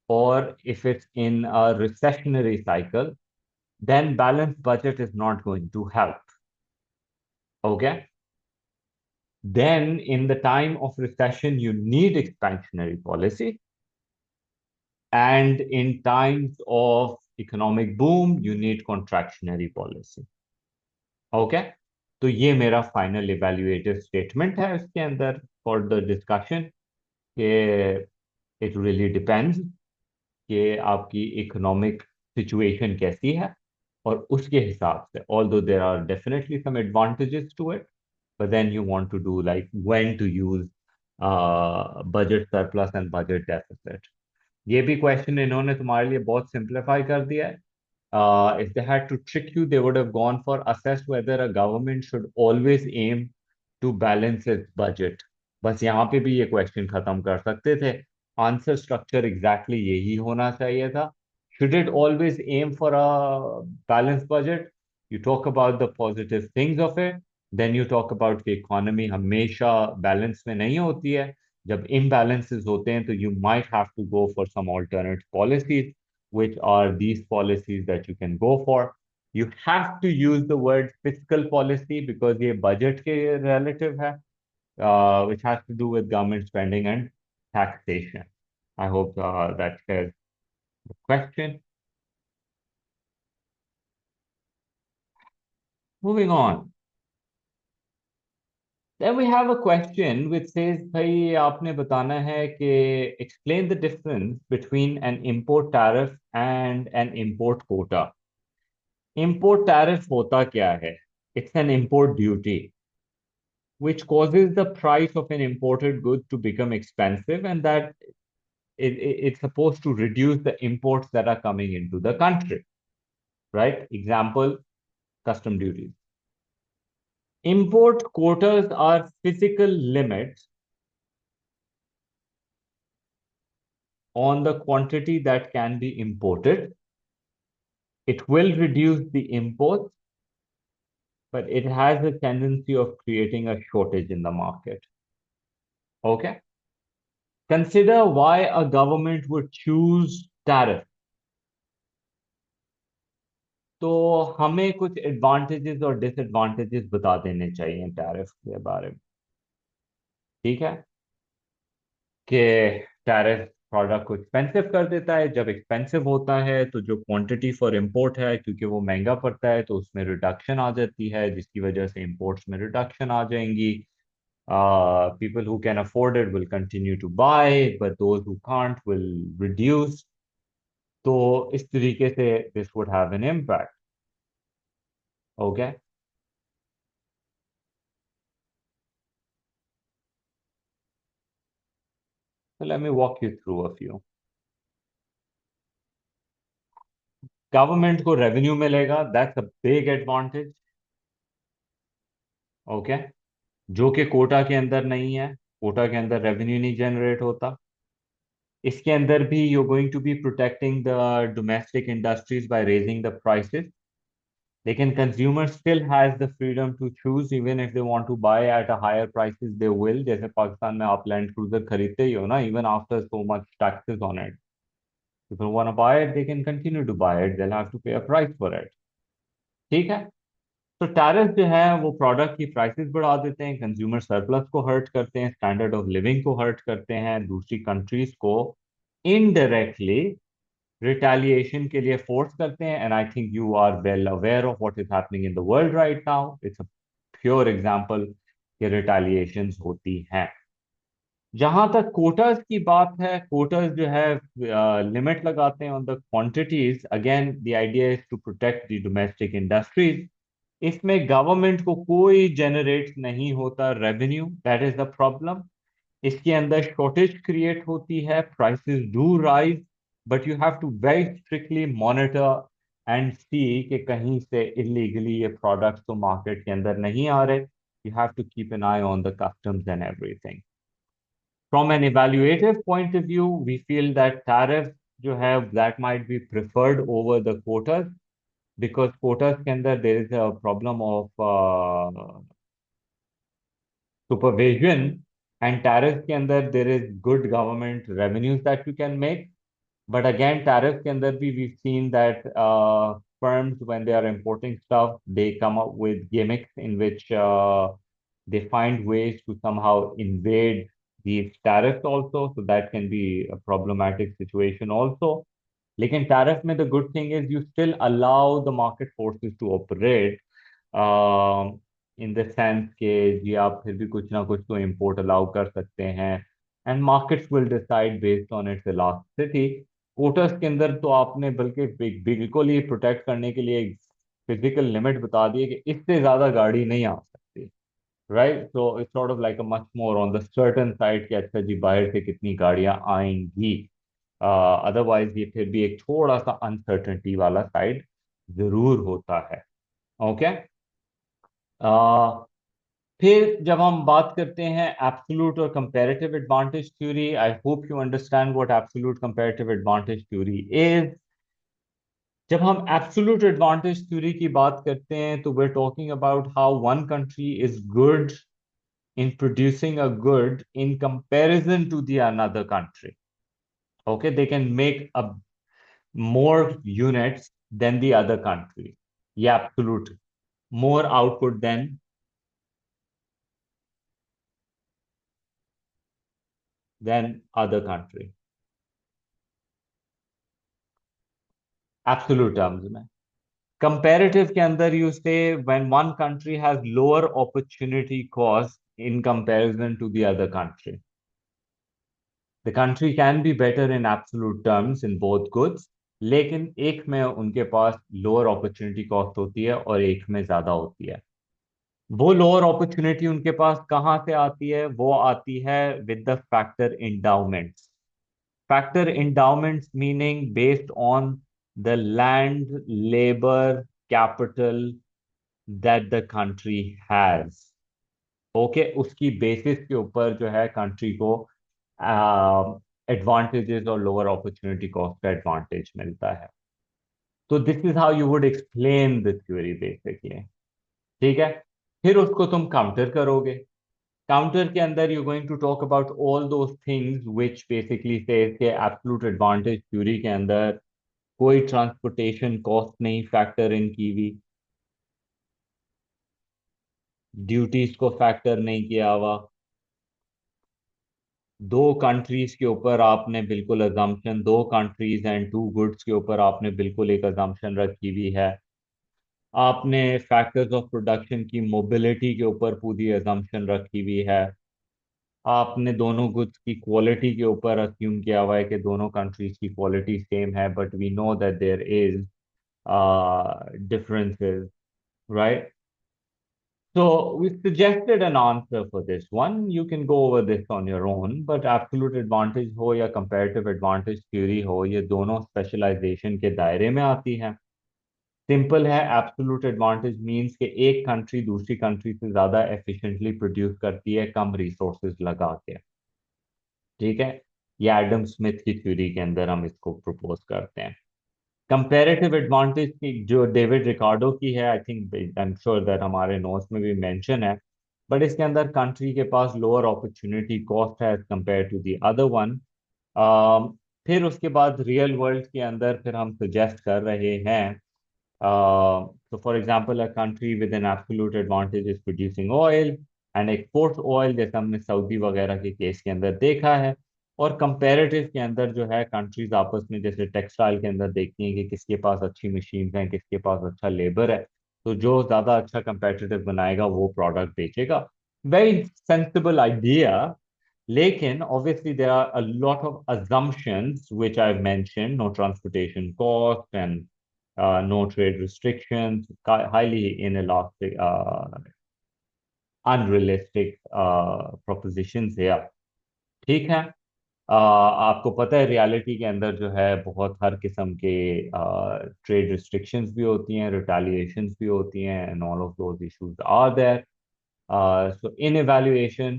or if it's in a recessionary cycle, then balanced budget is not going to help. Okay? Then in the time of recession, you need expansionary policy. And in times of economic boom, you need contractionary policy. Okay, तो ये मेरा final evaluative statement है इसके अंदर for the discussion कि it really depends कि आपकी economic situation कैसी है, और उसके हिसाब से although there are definitely some advantages to it, but then you want to do like when to use budget surplus and budget deficit. ये भी क्वेश्चन इन्होंने तुम्हारे लिए बहुत सिंप्लीफाई कर दिया है। If they had to trick you, they would have gone for assess whether a government should always aim to balance its budget. बस यहाँ पे भी ये क्वेश्चन खत्म कर सकते थे। आंसर स्ट्रक्चर एग्जैक्टली यही होना चाहिए था। Should it always aim for a balanced budget? You talk about the positive things of it, then you talk about कि इकोनॉमी हमेशा बैलेंस में नहीं होती है। जब imbalances होते हैं तो you might have to go for some alternate policies, which are these policies that you can go for. You have to use the word fiscal policy because ये budget के relative है, which has to do with government spending and taxation. I hope that clears the question. Moving on. Then we have a question which says, भाई आपने बताना है कि explain the difference between an import tariff and an import quota. Import tariff होता क्या है? It's an import duty which causes the price of an imported good to become expensive, and that it's supposed to reduce the imports that are coming into the country, right? Example, custom duties. Import quotas are physical limits on the quantity that can be imported. It will reduce the imports, but it has a tendency of creating a shortage in the market. Okay? Consider why a government would choose tariff. तो हमें कुछ advantages और disadvantages बता देने चाहिए tariff के बारे में। ठीक है, कि टैरिफ प्रोडक्ट को एक्सपेंसिव कर देता है। जब एक्सपेंसिव होता है तो जो क्वांटिटी फॉर इंपोर्ट है, क्योंकि वो महंगा पड़ता है, तो उसमें रिडक्शन आ जाती है, जिसकी वजह से इंपोर्ट्स में रिडक्शन आ जाएंगी। People who can afford it will continue to buy, but those who can't will reduce. तो इस तरीके से this would have an impact. Okay, so let me walk you through a few. Government को revenue मिलेगा, that's a big advantage. Okay, जो कि कोटा के अंदर नहीं है। कोटा के अंदर रेवेन्यू नहीं जनरेट होता। इसके अंदर भी you going to be protecting the domestic industries by raising the prices, लेकिन consumer still has the freedom to choose, even if they want to buy at a higher prices they will. जैसे पाकिस्तान में आप land cruiser खरीदते ही हो ना, even after so much taxes on it, if they want to buy it they can continue to buy it, they'll have to pay a price for it। ठीक है, तो tariff जो है वो प्रोडक्ट की प्राइसेस बढ़ा देते हैं, कंज्यूमर सरप्लस को हर्ट करते हैं, स्टैंडर्ड ऑफ लिविंग को हर्ट करते हैं, दूसरी कंट्रीज को इनडायरेक्टली रिटेलिएशन के लिए फोर्स करते हैं। And I think you are well aware of what is happening in the world right now. It's a pure example कि रिटेलिएशंस होती हैं। जहां तक कोटास की बात है, कोटास जो है लिमिट लगाते हैं on the quantities. Again the idea is to protect the domestic industries. इसमें गवर्नमेंट को कोई जनरेट नहीं होता revenue, that is the problem. इसके अंदर शॉर्टेज क्रिएट होती है, prices do rise, but you have to very strictly monitor and see कि कहीं से इलीगली ये प्रोडक्ट्स तो मार्केट के अंदर नहीं आ रहे। You have to keep an eye on the customs and everything. From an evaluative point of view, we feel that tariffs जो है that might be preferred over the quotas, because quotas के अंदर there is a problem of supervision, and tariffs के अंदर there is good government revenues that you can make. But again, tariff के अंदर भी we've seen that firms, when they are importing stuff, they come up with gimmicks in which they find ways to somehow invade these tariffs also. So that can be a problematic situation also. लेकिन tariff में the good thing is you still allow the market forces to operate, in the sense के जी आप फिर भी कुछ ना कुछ तो इम्पोर्ट अलाउ कर सकते हैं, and markets will decide based on it's elasticity. Quotes के अंदर तो आपने बल्कि बिल्कुल ही प्रोटेक्ट करने के लिए एक फिजिकल लिमिट बता दी है कि इससे ज्यादा गाड़ी नहीं आ सकती। Right, so it's sort of like a much more on the certain side कि अच्छा जी बाहर से कितनी गाड़ियां आएंगी। अदरवाइज ये फिर भी एक थोड़ा सा अनसर्टनिटी वाला साइड जरूर होता है। ओके। फिर जब हम बात करते हैं एब्सोल्यूट और comparative advantage theory, I hope you understand what absolute comparative advantage theory is. जब हम एब्सोल्यूट एडवांटेज थ्योरी की बात करते हैं तो we're talking about how one country is good in producing a good in comparison to the another country. Okay, they can make a more units than the other country. Yeah, absolute. More output than other country. Absolute terms में। Comparative के अंदर you say when one country has lower opportunity cost in comparison to the other country. The country can be better in absolute terms in both goods, लेकिन एक में उनके पास lower opportunity cost होती है और एक में ज्यादा होती है। वो लोअर अपॉर्चुनिटी उनके पास कहाँ से आती है? वो आती है with the factor endowments. Factor endowments meaning based on the land, labour, capital that the country has. Okay, उसकी बेसिस के ऊपर जो है कंट्री को एडवांटेजेस और लोअर अपॉर्चुनिटी कॉस्ट का एडवांटेज मिलता है। तो this is how you would explain the theory basically. ठीक है। फिर उसको तुम काउंटर करोगे। काउंटर के अंदर you going to talk about all those things which basically says के एब्सोल्यूट एडवांटेज थ्योरी के अंदर कोई ट्रांसपोर्टेशन कॉस्ट नहीं फैक्टर इन की हुई, ड्यूटीज को फैक्टर नहीं किया हुआ, दो कंट्रीज के ऊपर आपने बिल्कुल अजम्पशन, दो कंट्रीज एंड टू गुड्स के ऊपर आपने बिल्कुल एक अजम्पशन रखी हुई है। आपने फैक्टर्स ऑफ प्रोडक्शन की मोबिलिटी के ऊपर पूरी अजम्पशन रखी हुई है। आपने दोनों गुड्स की क्वालिटी के ऊपर अस्यूम किया हुआ है कि दोनों कंट्रीज की क्वालिटी सेम है, but we know that there is differences, right? So we suggested an answer for this one. You can go over this on your own, but absolute advantage हो या comparative advantage theory हो, ये दोनों specialization के दायरे में आती हैं। सिंपल है, एब्सोल्यूट एडवांटेज मींस कि एक कंट्री दूसरी कंट्री से ज्यादा एफिशिएंटली प्रोड्यूस करती है कम रिसोर्सेज लगा के। ठीक है, ये एडम स्मिथ की थ्योरी के अंदर हम इसको प्रपोज करते हैं। कंपैरेटिव एडवांटेज की जो डेविड रिकार्डो की है, I think I am sure that हमारे नोट्स में भी मेंशन है, बट इसके अंदर कंट्री के पास लोअर अपॉर्चुनिटी कॉस्ट है as compared to the other one. फिर उसके बाद रियल वर्ल्ड के अंदर फिर हम सजेस्ट कर रहे हैं So, for example, a country with an absolute advantage is producing oil and exports oil, जैसे हमने सऊदी वगैरह के केस के अंदर देखा है। और कंपैरेटिव के अंदर जो है कंट्रीज आपस में जैसे टेक्सटाइल के अंदर देखती हैं कि किसके पास अच्छी मशीन हैं, किसके पास अच्छा लेबर है। तो जो ज्यादा अच्छा कंपेटिटिव बनाएगा वो प्रोडक्ट बेचेगा। Very sensible idea. लेकिन obviously there are a lot of assumptions which I've mentioned, no transportation cost and no trade restrictions, highly inelastic, unrealistic propositions here। ठीक है। आपको पता है रियलिटी के अंदर जो है बहुत हर किस्म के ट्रेड रिस्ट्रिक्शंस भी होती हैं, रिटेलिएशंस भी होती हैं, and all of those issues are there. So in evaluation,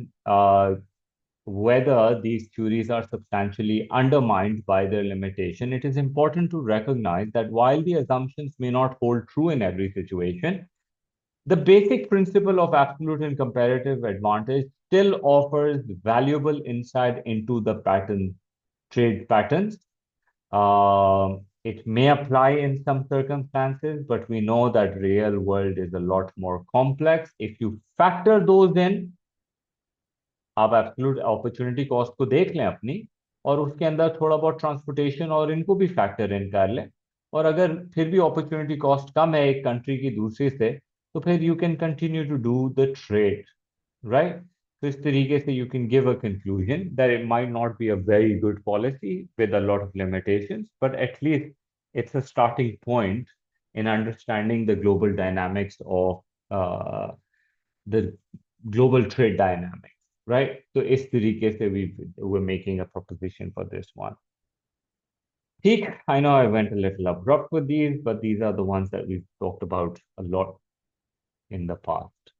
whether these theories are substantially undermined by their limitation, it is important to recognize that while the assumptions may not hold true in every situation, the basic principle of absolute and comparative advantage still offers valuable insight into the trade patterns. It may apply in some circumstances, but we know that real world is a lot more complex. If you factor those in, आप absolute opportunity cost को देख लें अपनी, और उसके अंदर थोड़ा बहुत ट्रांसपोर्टेशन और इनको भी फैक्टर इन कर लें। और अगर फिर भी अपॉर्चुनिटी कॉस्ट कम है एक कंट्री की दूसरी से, तो फिर you can continue to do the trade, right. तो इस तरीके से you can give a conclusion that it might not be a very good policy with a lot of limitations, but at least it's a starting point in understanding the global dynamics of the global trade dynamics, right? So इस तरीके से we're making a proposition for this one. ठीक, I know I went a little abrupt with these, but these are the ones that we've talked about a lot in the past.